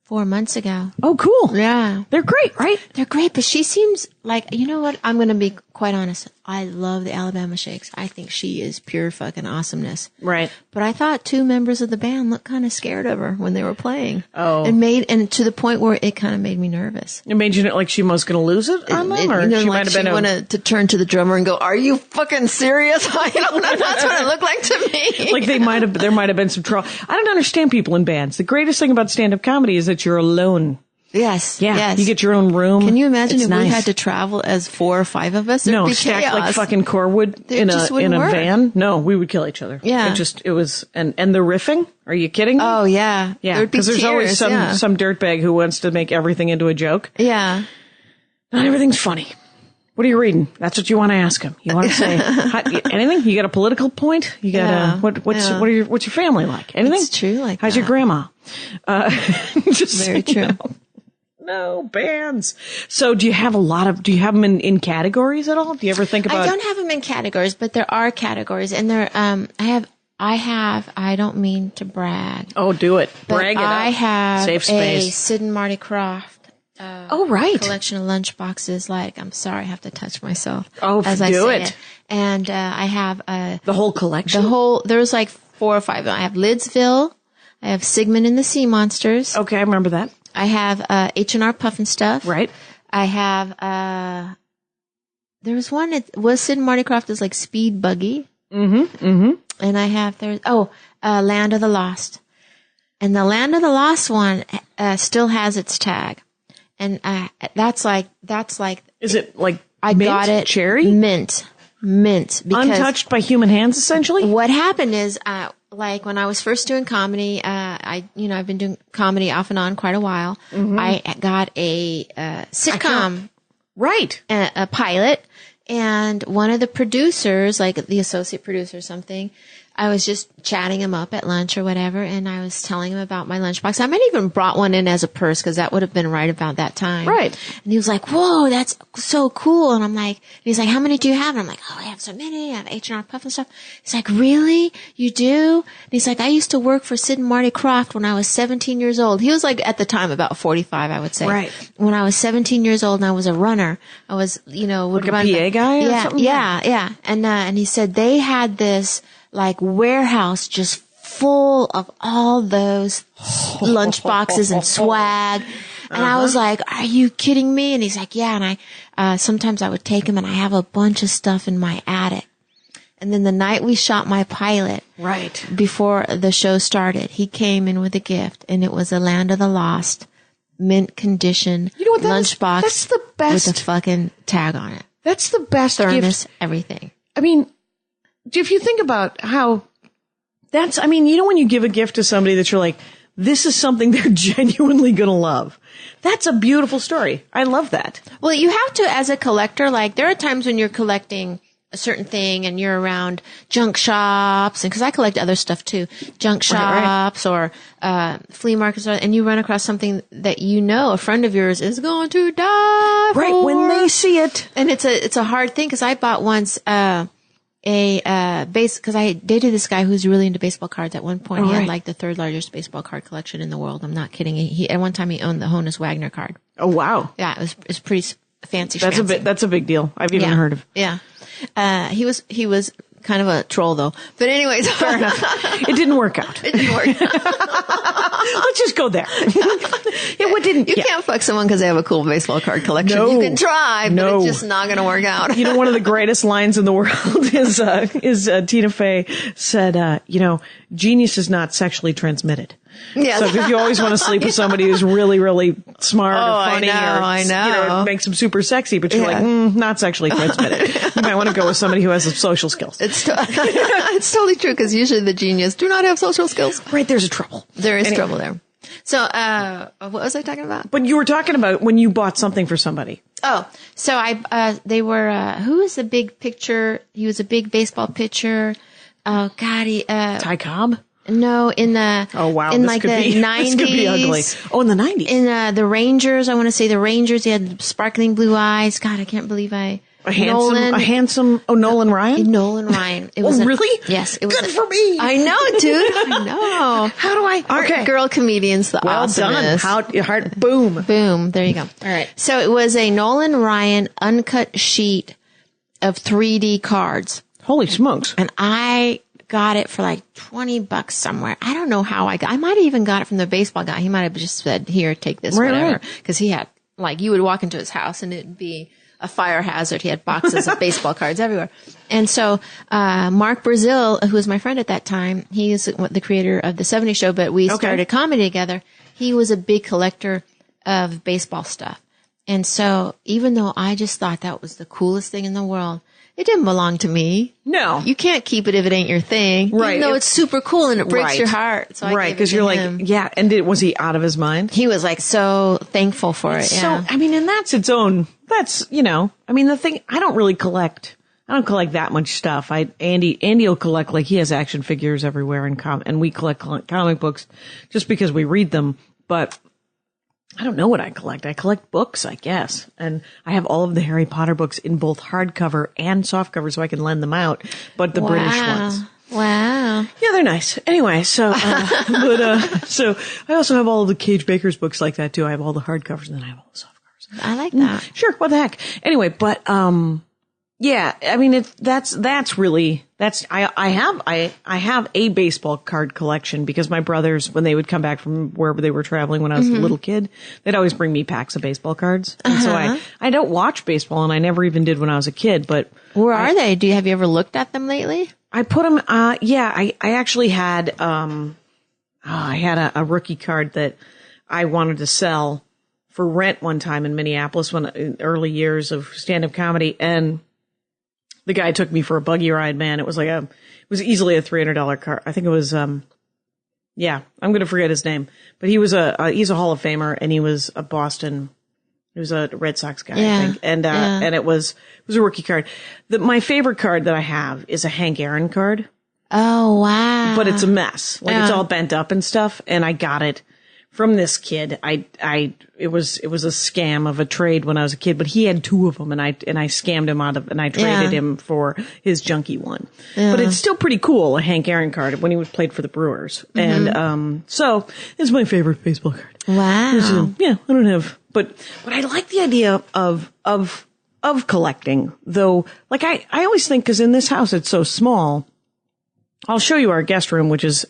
4 months ago. Oh, cool. Yeah. They're great, right? They're great, but she seems like, you know what? I'm going to be quite honest. I love the Alabama Shakes. I think she is pure fucking awesomeness. Right. But I thought 2 members of the band looked kind of scared of her when they were playing. Oh. And to the point where it kind of made me nervous. It made you like she was going to lose it on them? Or she might have been wanted to turn to the drummer and go, are you fucking serious? That's what it looked like to me. Like there might have been some trouble. I don't understand people in bands. The greatest thing about stand-up comedy is that you're alone. Yes. Yeah. Yes. You get your own room. Can you imagine it's if nice. we had to travel as 4 or 5 of us? It'd be stacked chaos. like fucking Corwood in a work. van. No, we would kill each other. Yeah. It was, and the riffing. Are you kidding me? Oh, yeah. Yeah. Because there's always some dirtbag who wants to make everything into a joke. Yeah. Not everything's funny. What are you reading? That's what you want to ask him. You want to say anything? You got a political point? You got what's your family like? Anything? It's true. Like how's your grandma? Just very true. No bands. So do you have them in categories at all? Do you ever think about? I don't have them in categories, but there are categories, and there I don't mean to brag. Oh, do it. Brag it up. I have Safe space. a Sid and Marty Croft. Collection of lunchboxes. Like, I'm sorry, I have to touch myself. Oh, as do I say it. And I have the whole collection. There's like 4 or 5. I have Lidsville. I have Sigmund and the Sea Monsters. Okay, I remember that. I have H&R Puffin Stuff. Right. I have there was one that was Sid and Marty Croft is like Speed Buggy. Mm-hmm. Mm-hmm. And I have Land of the Lost. And the Land of the Lost one still has its tag. And that's like is it like I mint, got it cherry? Mint. Because untouched by human hands, essentially? What happened is like when I was first doing comedy, I've been doing comedy off and on quite a while. Mm-hmm. I got a sitcom, right? A pilot, and one of the producers, like the associate producer or something, I was just chatting him up at lunch or whatever, and I was telling him about my lunchbox. I might even brought one in as a purse because that would have been right about that time. Right. And he was like, whoa, that's so cool. And I'm like, and he's like, how many do you have? And I'm like, oh, I have so many. I have H&R Puff and stuff. He's like, really? You do? And he's like, I used to work for Sid and Marty Krofft when I was 17 years old. He was like, at the time, about 45, I would say. Right. When I was 17 years old and I was a runner, I was, would Like run. a PA guy or something? Yeah. And he said they had this like warehouse just full of all those lunch boxes and swag. And I was like, are you kidding me? And he's like, yeah. And I, sometimes I would take him and I have a bunch of stuff in my attic. And then the night we shot my pilot, Right. before the show started, he came in with a gift and it was a Land of the Lost mint condition You know what, lunchbox that's the best. with a fucking tag on it. That's the best Thermos, gift. everything. I mean, if you think about how when you give a gift to somebody that you're like, this is something they're genuinely going to love. That's a beautiful story. I love that. Well, you have to, as a collector, like there are times when you're collecting a certain thing and you're around junk shops, and because I collect other stuff too, junk shops or flea markets, and you run across something that a friend of yours is going to die for. Right, when they see it. And it's a hard thing because I bought once because I dated this guy who's really into baseball cards. At one point, he had like the third largest baseball card collection in the world. I'm not kidding. He at one time he owned the Honus Wagner card. Oh wow, Yeah, it was pretty fancy. that's a big deal. I've even heard of. Yeah. He was kind of a troll though. But anyways. Fair enough. It didn't work out. It didn't work out. Let's just go there. It didn't. You can't fuck someone because they have a cool baseball card collection. No. You can try, but No. it's just not going to work out. One of the greatest lines in the world is Tina Fey said, genius is not sexually transmitted. Yes. So if you always want to sleep with somebody who's really, really smart or funny, I know. it makes them super sexy, but you're like, not sexually transmitted. You might want to go with somebody who has social skills. It's totally true because usually the genius do not have social skills. Right, there's a trouble. There is trouble there. So, what was I talking about? But you were talking about when you bought something for somebody. Oh, so they were, who was the big picture? He was a big baseball pitcher. Oh God, Ty Cobb? No, in the in like the 90s. This could be ugly. Oh, in the 90s. In the Rangers, I want to say the Rangers. He had sparkling blue eyes. God, I can't believe Nolan Ryan? Nolan Ryan. It was really? Yes, it was. Good for me. I know, dude. I know. How do I? Aren't girl comedians the well awesomest? done. Heart, boom. Boom. There you go. All right. So it was a Nolan Ryan uncut sheet of 3D cards. Holy smokes. And I got it for like $20 somewhere. I don't know how I might have even got it from the baseball guy. He might have just said, here, take this, whatever. Because he had, you would walk into his house and it'd be a fire hazard. He had boxes of baseball cards everywhere. And so, Mark Brazill, who was my friend at that time, he is the creator of the 70s Show, but we started comedy together. He was a big collector of baseball stuff. And so, even though I just thought that was the coolest thing in the world, it didn't belong to me. No. You can't keep it if it ain't your thing. Right. Even though it's super cool and it breaks your heart. So right. Because you're him. like, yeah. And was he out of his mind? He was so thankful for it. Yeah. So, and that's its own, the thing, I don't really collect. I don't collect that much stuff. Andy will collect, he has action figures everywhere and we collect comic books just because we read them. But I don't know what I collect. I collect books, I guess. And I have all of the Harry Potter books in both hardcover and softcover so I can lend them out, but the British ones. Wow. Yeah, they're nice. Anyway, so so I also have all of the Cage Baker's books like that too. I have all the hardcovers and then I have all the softcovers. I like that. Sure, what the heck. Anyway, but yeah, I have a baseball card collection because my brothers, when they would come back from wherever they were traveling when I was a little kid, they'd always bring me packs of baseball cards. And so I don't watch baseball and I never even did when I was a kid, but. Where are they? Have you ever looked at them lately? I put them, I actually had, I had a rookie card that I wanted to sell for rent one time in Minneapolis in early years of stand-up comedy, and the guy took me for a buggy ride, man. It was easily a $300 card. I think it was, I'm going to forget his name, but he's a Hall of Famer and he was a Red Sox guy, I think. And it was a rookie card. My favorite card that I have is a Hank Aaron card. Oh, wow. But it's a mess. Like it's all bent up and stuff. And I got it from this kid. It was a scam of a trade when I was a kid, but he had 2 of them and I scammed him out of, and I traded him for his junky one. Yeah. But it's still pretty cool, a Hank Aaron card when he played for the Brewers. Mm-hmm. And, so it's my favorite baseball card. Wow. I don't have, but I like the idea of collecting, though. Like I always think, cause in this house it's so small. I'll show you our guest room, which is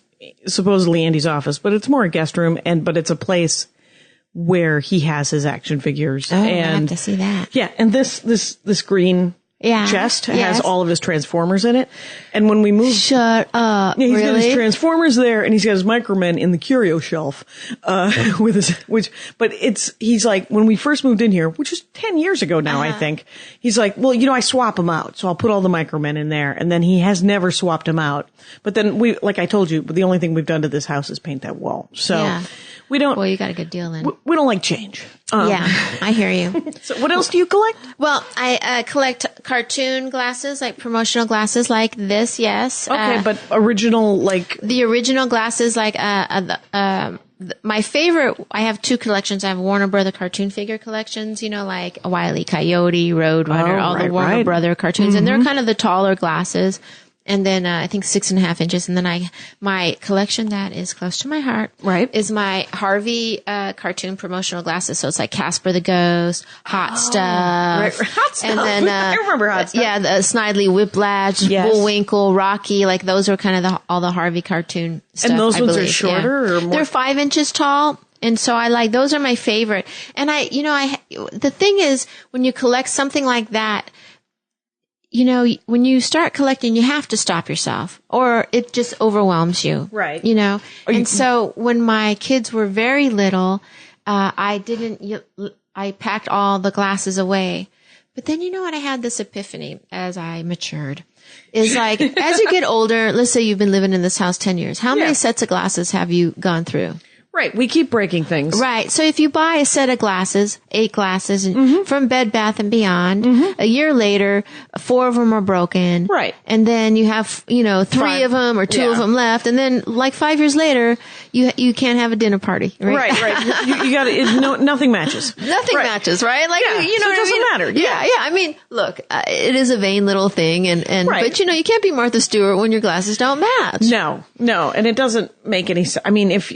supposedly Andy's office, but it's more a guest room, but it's a place where he has his action figures. Oh, and I have to see that. Yeah, and this green chest has all of his Transformers in it. And when we moved, shut up. Yeah, he's really? got his Transformers there, and he's got his Micromen in the curio shelf, with his, he's like, when we first moved in here, which was 10 years ago now, I think, he's like, well, I swap them out, so I'll put all the Micromen in there, and then he has never swapped them out. But then like I told you, the only thing we've done to this house is paint that wall. So we don't. Well, you got a good deal then. We don't like change. Yeah, I hear you. So what else do you collect? Well, I collect cartoon glasses, like promotional glasses like this, yes. Okay, but original, like... The original glasses, like, my favorite, I have 2 collections. I have Warner Brother cartoon figure collections, like Wile E. Coyote, Roadrunner, the Warner Brother cartoons. Mm-hmm. And they're kind of the taller glasses. And then, I think 6.5 inches. And then my collection that is close to my heart. Right. Is my Harvey, cartoon promotional glasses. So it's like Casper the Ghost, Hot Stuff. Right. Hot Stuff. And then, I remember Hot Stuff. Yeah, the Snidely Whiplash, Bullwinkle, Rocky. Like those are kind of all the Harvey cartoon stuff. And those ones believe. are shorter or more? They're 5 inches tall. And so I like, those are my favorite. And the thing is, when you collect something like that, when you start collecting, you have to stop yourself or it just overwhelms you. Right. And so when my kids were very little, I packed all the glasses away. But then what? I had this epiphany as I matured. Is like, as you get older, let's say you've been living in this house 10 years. How many sets of glasses have you gone through? Right. We keep breaking things. Right. So if you buy a set of glasses, 8 glasses from Bed Bath & Beyond, a year later, 4 of them are broken. Right. And then you have, 3 of them or 2 of them left. And then like 5 years later, you can't have a dinner party. Right. Right. You got to, nothing matches. Nothing matches, right? Like, so it doesn't matter. Yeah. I mean, look, it is a vain little thing. But you can't be Martha Stewart when your glasses don't match. No. And it doesn't make any sense. I mean, if,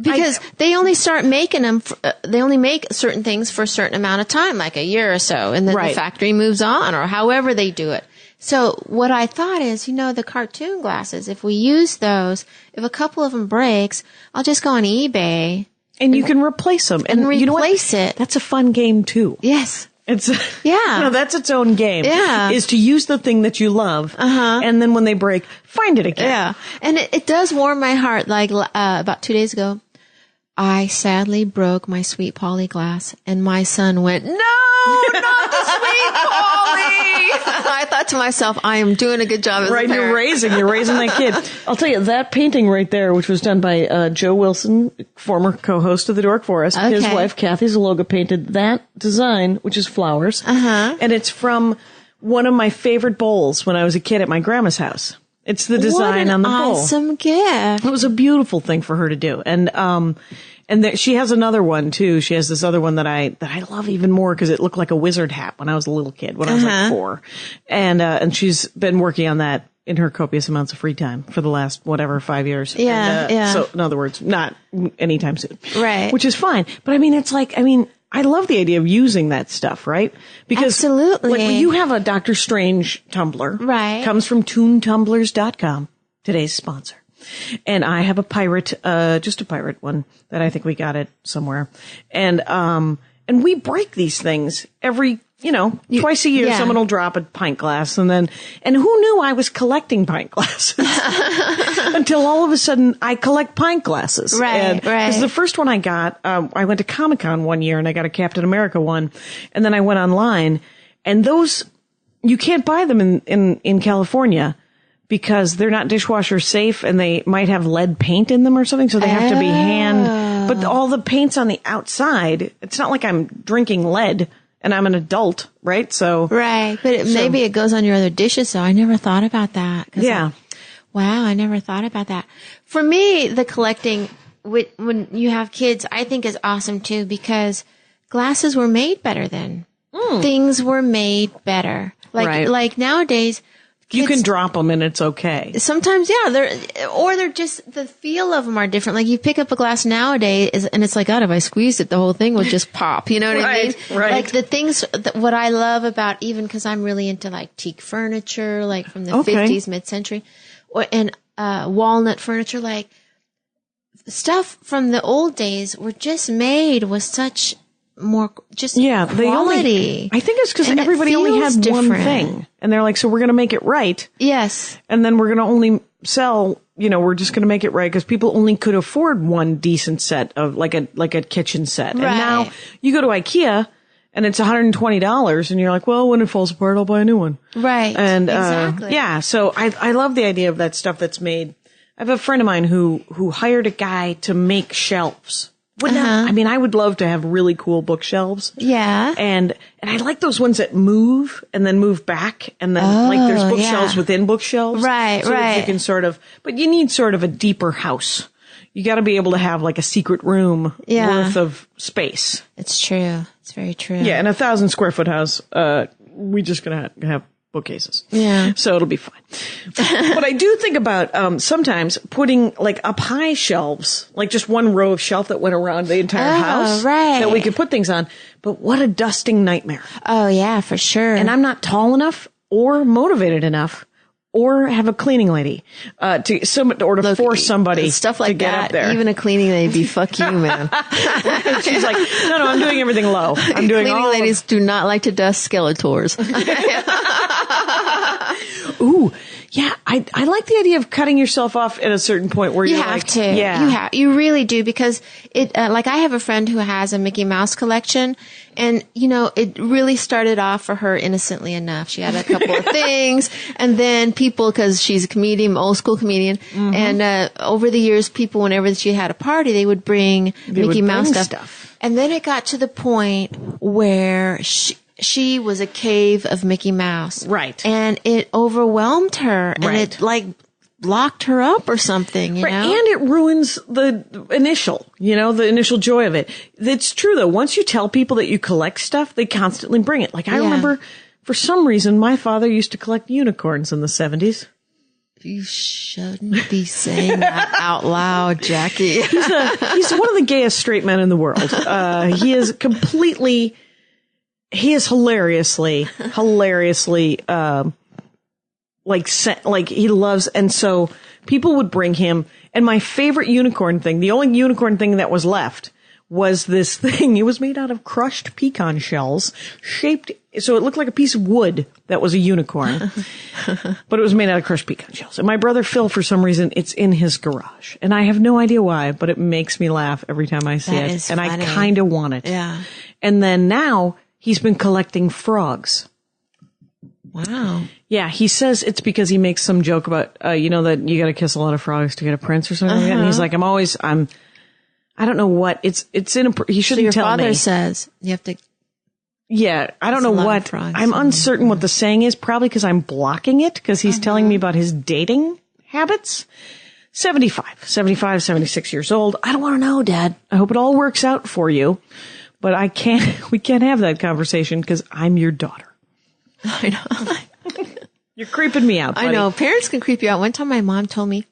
because they only start making them, they only make certain things for a certain amount of time, like a year or so, and then the factory moves on, or however they do it. So what I thought is, the cartoon glasses, if we use those, if a couple of them breaks, I'll just go on eBay. And you can replace them. And replace it. That's a fun game too. Yes. It's that's its own game. Yeah. Is to use the thing that you love. And then when they break, find it again. Yeah. And it does warm my heart. Like, about 2 days ago, I sadly broke my Sweet Polly glass, and my son went, "No, not the Sweet Polly!" I thought to myself, I am doing a good job as a parent. You're raising that kid. I'll tell you, that painting right there, which was done by Joe Wilson, former co-host of The Dork Forest, his wife Kathy Zaloga painted that design, which is flowers, and it's from one of my favorite bowls when I was a kid at my grandma's house. It's the design on the bowl. Awesome gift. It was a beautiful thing for her to do. And she has another one too. She has this other one that I love even more because it looked like a wizard hat when I was a little kid, when I was like 4. And she's been working on that in her copious amounts of free time for the last, 5 years. Yeah. So in other words, not anytime soon. Right. Which is fine. But I love the idea of using that stuff, right? Because absolutely. Like, you have a Dr. Strange tumbler. Right. Comes from toontumblers.com, today's sponsor. And I have a pirate, just a pirate one that I think we got it somewhere. And we break these things every, twice a year. Someone will drop a pint glass and who knew I was collecting pint glasses until all of a sudden I collect pint glasses. Right. Because the first one I got, I went to Comic-Con one year and I got a Captain America one. And then I went online, and those, you can't buy them in California, because they're not dishwasher safe and they might have lead paint in them or something. So they have to be but all the paint's on the outside. It's not like I'm drinking lead and I'm an adult, right? So. Right. But maybe it goes on your other dishes. So I never thought about that. Yeah. Wow, I never thought about that. For me, the collecting when you have kids, I think is awesome too, because glasses were made better then. Things were made better. Like nowadays, you can drop them and it's okay. Sometimes, yeah, they're just, the feel of them are different. Like you pick up a glass nowadays and it's like, God, if I squeezed it, the whole thing would just pop. You know what I mean? Right. Like the things, what I love about, even because I'm really into like teak furniture, like from the 50s, mid-century, and walnut furniture, like stuff from the old days were just made with such more quality. I think it's because everybody only had one thing, and they're like, so we're going to make it right. Yes. And then we're going to only sell, we're just going to make it right because people only could afford one decent set of like a kitchen set. Right. And now you go to IKEA and it's $120 and you're like, well, when it falls apart, I'll buy a new one. Right. And, exactly. So I love the idea of that stuff that's made. I have a friend of mine who hired a guy to make shelves. I would love to have really cool bookshelves. Yeah. And I like those ones that move and then move back and then there's bookshelves within bookshelves. Right, so that you can but you need sort of a deeper house. You got to be able to have like a secret room worth of space. It's true. It's very true. Yeah. And 1,000 square foot house, we just going to have bookcases. Yeah. So it'll be fine. But I do think about sometimes putting like up high shelves, like just one row of shelf that went around the entire house that we could put things on. But what a dusting nightmare. Oh yeah, for sure. And I'm not tall enough or motivated enough or have a cleaning lady to force somebody stuff like to get that, up there. Even a cleaning lady, be fuck you, man. She's like, no, I'm doing everything low. I'm doing cleaning ladies do not like to dust Skeletors. Ooh, yeah. I like the idea of cutting yourself off at a certain point where you you're have like, to. yeah, you really do, because it. Like I have a friend who has a Mickey Mouse collection, and it really started off for her innocently enough. She had a couple of things, and then people, because she's a comedian, old school comedian, and over the years, people, whenever she had a party, they would bring Mickey Mouse stuff, and then it got to the point where she was a cave of Mickey Mouse. Right. And it overwhelmed her. And it like locked her up or something, you know? And it ruins the initial joy of it. It's true though. Once you tell people that you collect stuff, they constantly bring it. Like I remember for some reason my father used to collect unicorns in the 70s. You shouldn't be saying that out loud, Jackie. He's one of the gayest straight men in the world. He is hilariously, like he loves, and so people would bring him, and my favorite unicorn thing, the only unicorn thing that was left, was this thing. It was made out of crushed pecan shells, shaped, so it looked like a piece of wood that was a unicorn, but it was made out of crushed pecan shells. And my brother Phil, for some reason, it's in his garage, and I have no idea why, but it makes me laugh every time I see it, and funny. I kind of want it. Yeah. And then now, he's been collecting frogs. Wow. Yeah, he says it's because he makes some joke about, that you got to kiss a lot of frogs to get a prince or something like that. And he's like, I don't know what, he shouldn't tell me. So your father says you have to. Yeah, I don't know what, I'm uncertain what the saying is, probably because I'm blocking it, because he's telling me about his dating habits. 76 years old. I don't want to know, Dad. I hope it all works out for you. But we can't have that conversation because I'm your daughter. I know. You're creeping me out, buddy. I know. Parents can creep you out. One time my mom told me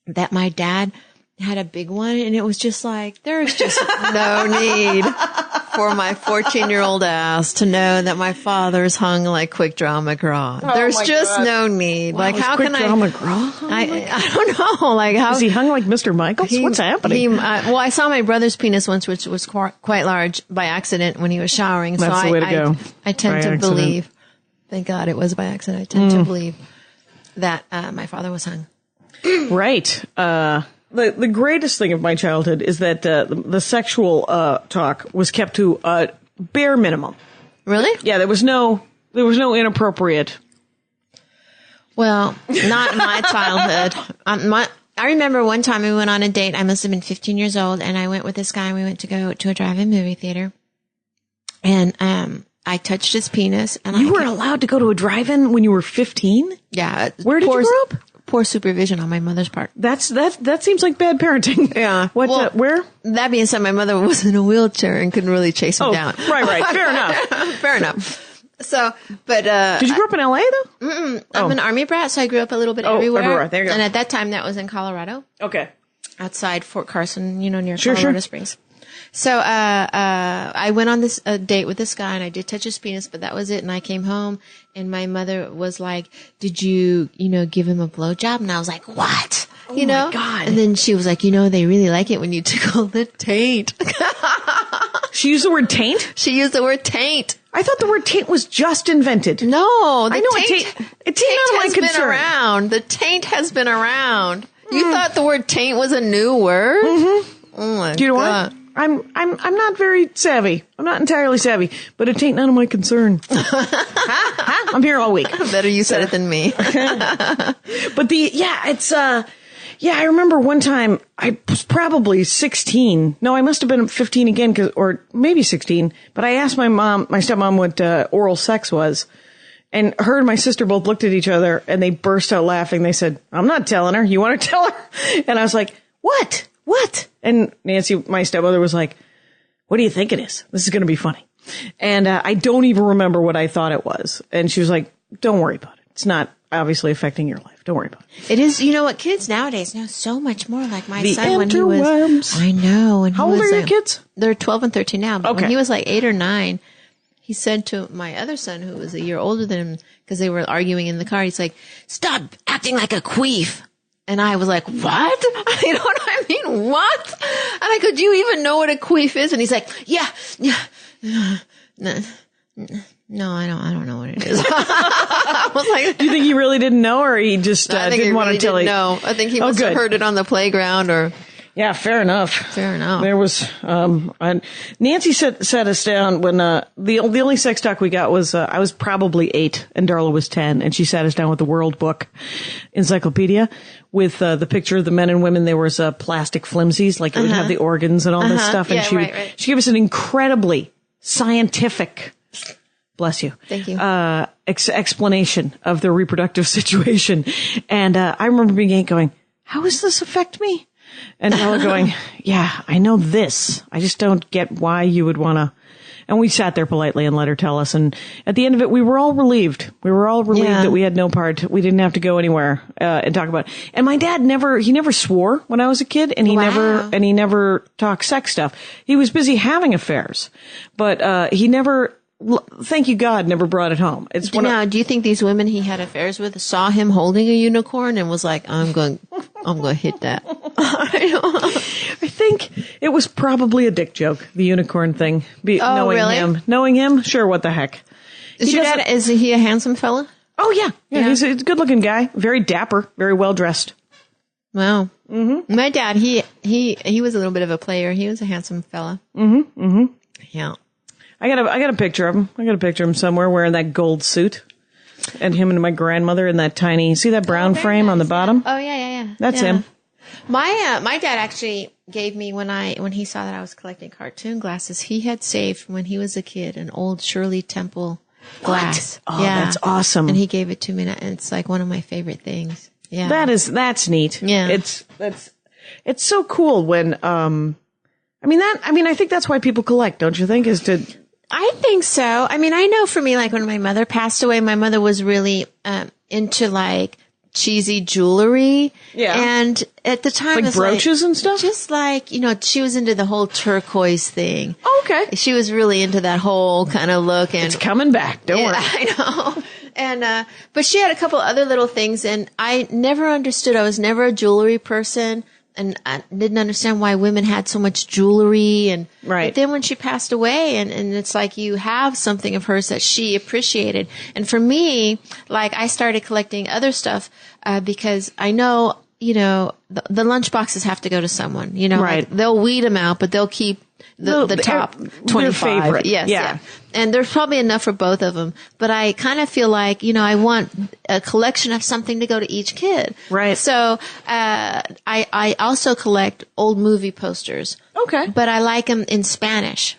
that my dad had a big one, and it was just like, there's just no need for my 14-year-old ass to know that my father's hung like Quick Draw McGraw. There's just no need. Wow, like, how Quick can Draw McGraw? I don't know. Like, how is he hung like Mr. Michaels? What's happening? I saw my brother's penis once, which was quite large by accident when he was showering. That's the way to go. I tend to believe. Thank God it was by accident. I tend to believe that my father was hung. Right. The greatest thing of my childhood is that the sexual talk was kept to a bare minimum. Really? Yeah, there was no inappropriate. Well, not in my childhood. I remember one time we went on a date. I must have been 15 years old, and I went with this guy, and we went to go to a drive-in movie theater. And I touched his penis. And you were allowed to go to a drive-in when you were 15? Yeah. Where did you grow up? poor supervision on my mother's part. That seems like bad parenting. Yeah. Where? That being said, my mother was in a wheelchair and couldn't really chase him down. Right. Fair enough. Fair enough. So, but, did you grow up in LA though? I'm an Army brat, so I grew up a little bit everywhere. Everywhere. There you go. And at that time, that was in Colorado. Okay. Outside Fort Carson, near Colorado Springs. So, I went on this date with this guy and I did touch his penis, but that was it. And I came home and my mother was like, did you, give him a blowjob? And I was like, what? Oh my God. And then she was like, they really like it when you tickle the taint. She used the word taint? She used the word taint. I thought the word taint was just invented. No, I know taint has been around. The taint has been around. You thought the word taint was a new word? Mm-hmm. Oh my God. Do you know what? I'm not very savvy. I'm not entirely savvy, but it ain't none of my concern. I'm here all week. Better you said it than me. But I remember one time I was probably 16. No, I must have been 15 again, or maybe 16. But I asked my stepmom what oral sex was. And her and my sister both looked at each other and they burst out laughing. They said, I'm not telling her. You want to tell her? And I was like, what? And Nancy, my stepmother, was like, what do you think it is? This is going to be funny. And I don't even remember what I thought it was. And she was like, don't worry about it. It's not obviously affecting your life. Don't worry about it. It is, what kids nowadays know so much more. Like my son when he was, was, I know. When how old are your kids? They're 12 and 13 now. But okay. When he was like 8 or 9, he said to my other son, who was a year older than him, because they were arguing in the car, he's like, stop acting like a queef. And I was like, what? You know what I mean? What? And I go, do you even know what a queef is? And he's like, yeah. No, I don't know what it is. I was like, do you think he really didn't know, or he just didn't want to tell you? No, I think he must have heard it on the playground, or. Yeah, fair enough. There was, Nancy sat us down when, the only sex talk we got was, I was probably 8 and Darla was 10, and she sat us down with the World Book Encyclopedia with, the picture of the men and women. There was, plastic flimsies, like it would have the organs and all this stuff. And she gave us an incredibly scientific, bless you. Thank you. Explanation of the reproductive situation. And, I remember being 8 going, how does this affect me? And Ella going, yeah, I know this. I just don't get why you would want to. And we sat there politely and let her tell us. And at the end of it, we were all relieved. That we had no part. We didn't have to go anywhere and talk about it. And my dad never swore when I was a kid, and he never talked sex stuff. He was busy having affairs, but he never. Thank you, God, never brought it home. Do you think these women he had affairs with saw him holding a unicorn and was like, I'm going to hit that? I think it was probably a dick joke, the unicorn thing. Knowing him, sure, what the heck. Is he a handsome fella? Oh, yeah. He's a good-looking guy, very dapper, very well-dressed. Wow. Mm-hmm. My dad, he was a little bit of a player. He was a handsome fella. Mm-hmm. Mm-hmm. Yeah. I got a picture of him. I got a picture of him somewhere wearing that gold suit, and him and my grandmother in that tiny. See that brown frame nice. On the bottom? Oh yeah. That's him. My dad actually gave me when he saw that I was collecting cartoon glasses. He had saved when he was a kid an old Shirley Temple glass. What? Oh, yeah. That's awesome. And he gave it to me, and it's like one of my favorite things. Yeah, that's neat. Yeah, it's so cool when I think that's why people collect, don't you think? I think so. I mean, I know for me, like when my mother passed away, my mother was really into like cheesy jewelry. Yeah. And at the time, like brooches and stuff? Just like, she was into the whole turquoise thing. Oh, okay. She was really into that whole kind of look. And it's coming back. Don't worry. I know. And, but she had a couple other little things, and I never understood. I was never a jewelry person. And I didn't understand why women had so much jewelry. And right. But then when she passed away, and it's like you have something of hers that she appreciated. And for me, like I started collecting other stuff because I know, the lunchboxes have to go to someone. Right. Like they'll weed them out, but they'll keep the top 25. Favorite. Yes. Yeah. And there's probably enough for both of them. But I kind of feel like, I want a collection of something to go to each kid. Right. So, I also collect old movie posters. Okay. But I like them in Spanish.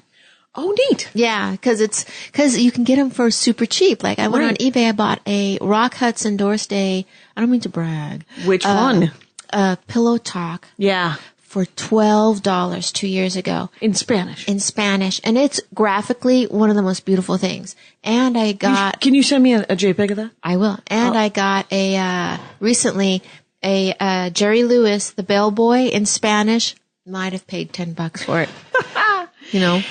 Oh, neat. Yeah, because you can get them for super cheap. Like I went on eBay, I bought a Rock Hudson Dorsey. I don't mean to brag. Which one? Pillow Talk. Yeah. For $12 2 years ago. In Spanish. And it's graphically one of the most beautiful things. And I got... Can you send me a JPEG of that? I will. And I got recently a Jerry Lewis, the Bellboy in Spanish. Might have paid $10 for it. You know?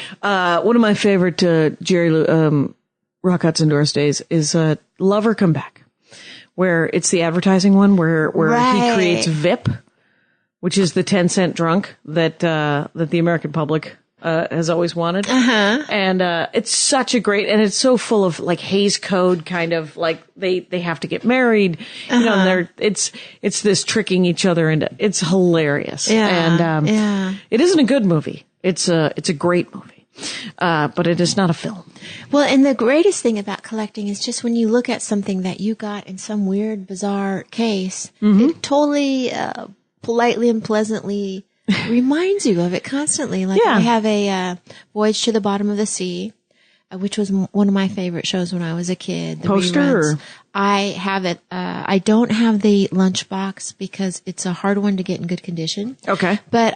One of my favorite Rock Hudson Dorsey's is Lover Come Back, where it's the advertising one where he creates VIP, which is the 10-cent drunk that the American public has always wanted. And it's such a great, and it's so full of like Hays Code kind of like they have to get married, you know, and it's this tricking each other, and it's hilarious. And it isn't a good movie. It's a great movie. But it is not a film. Well, and the greatest thing about collecting is just when you look at something that you got in some weird, bizarre case, it totally, politely and pleasantly reminds you of it constantly. Like I have a Voyage to the Bottom of the Sea, which was one of my favorite shows when I was a kid. The poster? I have it. I don't have the lunchbox because it's a hard one to get in good condition. Okay. But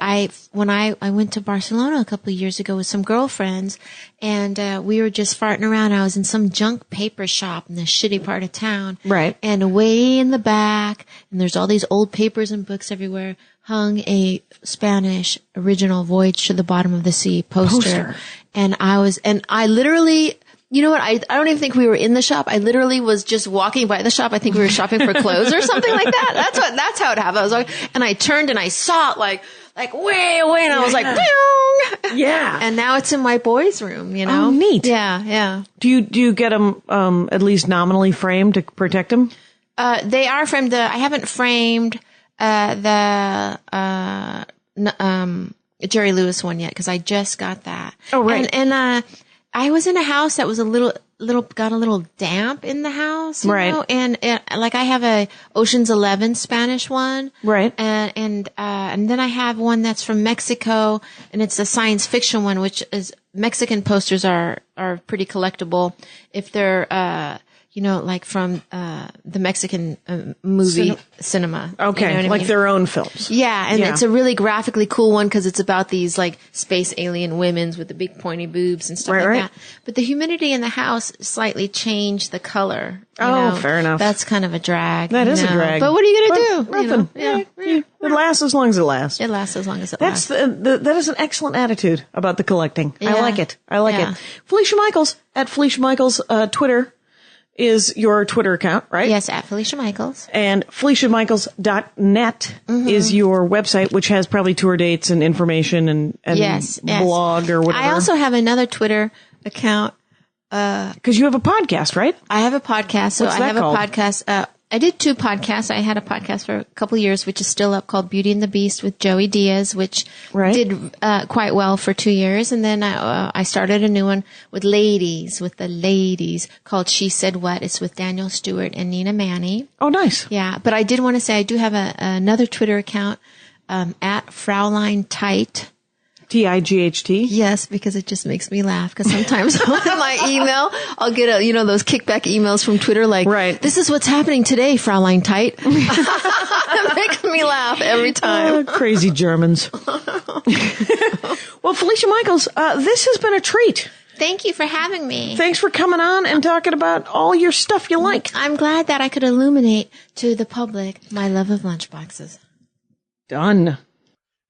when I went to Barcelona a couple of years ago with some girlfriends, and we were just farting around. I was in some junk paper shop in this shitty part of town. Right. And way in the back, and there's all these old papers and books everywhere, hung a Spanish original Voyage to the Bottom of the Sea poster. And I literally, you know what? I don't even think we were in the shop. I literally was just walking by the shop. I think we were shopping for clothes or something like that. That's how it happened. I was like, and I turned and I saw it like way away, and I was like, ding! Yeah. And now it's in my boys' room, you know? Oh, neat. Yeah. Do you get them, at least nominally framed to protect them? They are framed. I haven't framed, Jerry Lewis one yet, because I just got that. Oh, right. And I was in a house that was got a little damp in the house, you know? And like I have a Ocean's 11 Spanish one. Right. And then I have one that's from Mexico, and it's a science fiction one, which is Mexican posters are pretty collectible if they're, you know, like from the Mexican movie cinema. Okay, you know like I mean? their own films. Yeah, and it's a really graphically cool one because it's about these like space alien women's with the big pointy boobs and stuff like that. But the humidity in the house slightly changed the color. You know? Fair enough. That's kind of a drag. That is a drag. But what are you going to do? Nothing. You know? It lasts as long as it lasts. It lasts as long as it lasts. That is an excellent attitude about the collecting. Yeah. I like it. it. Felicia Michaels at Felicia Michaels, Twitter is your Twitter account, right? Yes, at Felicia Michaels. And FeliciaMichaels.net is your website, which has probably tour dates and information and blog or whatever. I also have another Twitter account. Because you have a podcast, right? I have a podcast. So What's I that have called? a podcast. I did 2 podcasts. I had a podcast for a couple of years, which is still up, called Beauty and the Beast with Joey Diaz, which did quite well for 2 years. And then I started a new one with the ladies, called She Said What. It's with Daniel Stewart and Nina Manny. Oh, nice. Yeah, but I did want to say I do have another Twitter account at Fraulein Tight. TIGHT? Yes, because it just makes me laugh. Because sometimes on my email, I'll get those kickback emails from Twitter like, this is what's happening today, Fraulein Tight. It makes me laugh every time. Crazy Germans. Well, Felicia Michaels, this has been a treat. Thank you for having me. Thanks for coming on and talking about all your stuff you like. I'm glad that I could illuminate to the public my love of lunchboxes. Done.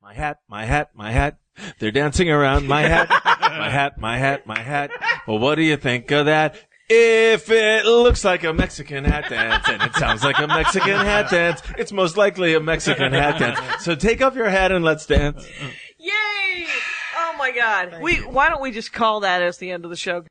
My hat, my hat, my hat. They're dancing around my hat, my hat, my hat, my hat. Well, what do you think of that? If it looks like a Mexican hat dance and it sounds like a Mexican hat dance, it's most likely a Mexican hat dance. So take off your hat and let's dance. Yay! Oh my God. Why don't we just call that as the end of the show?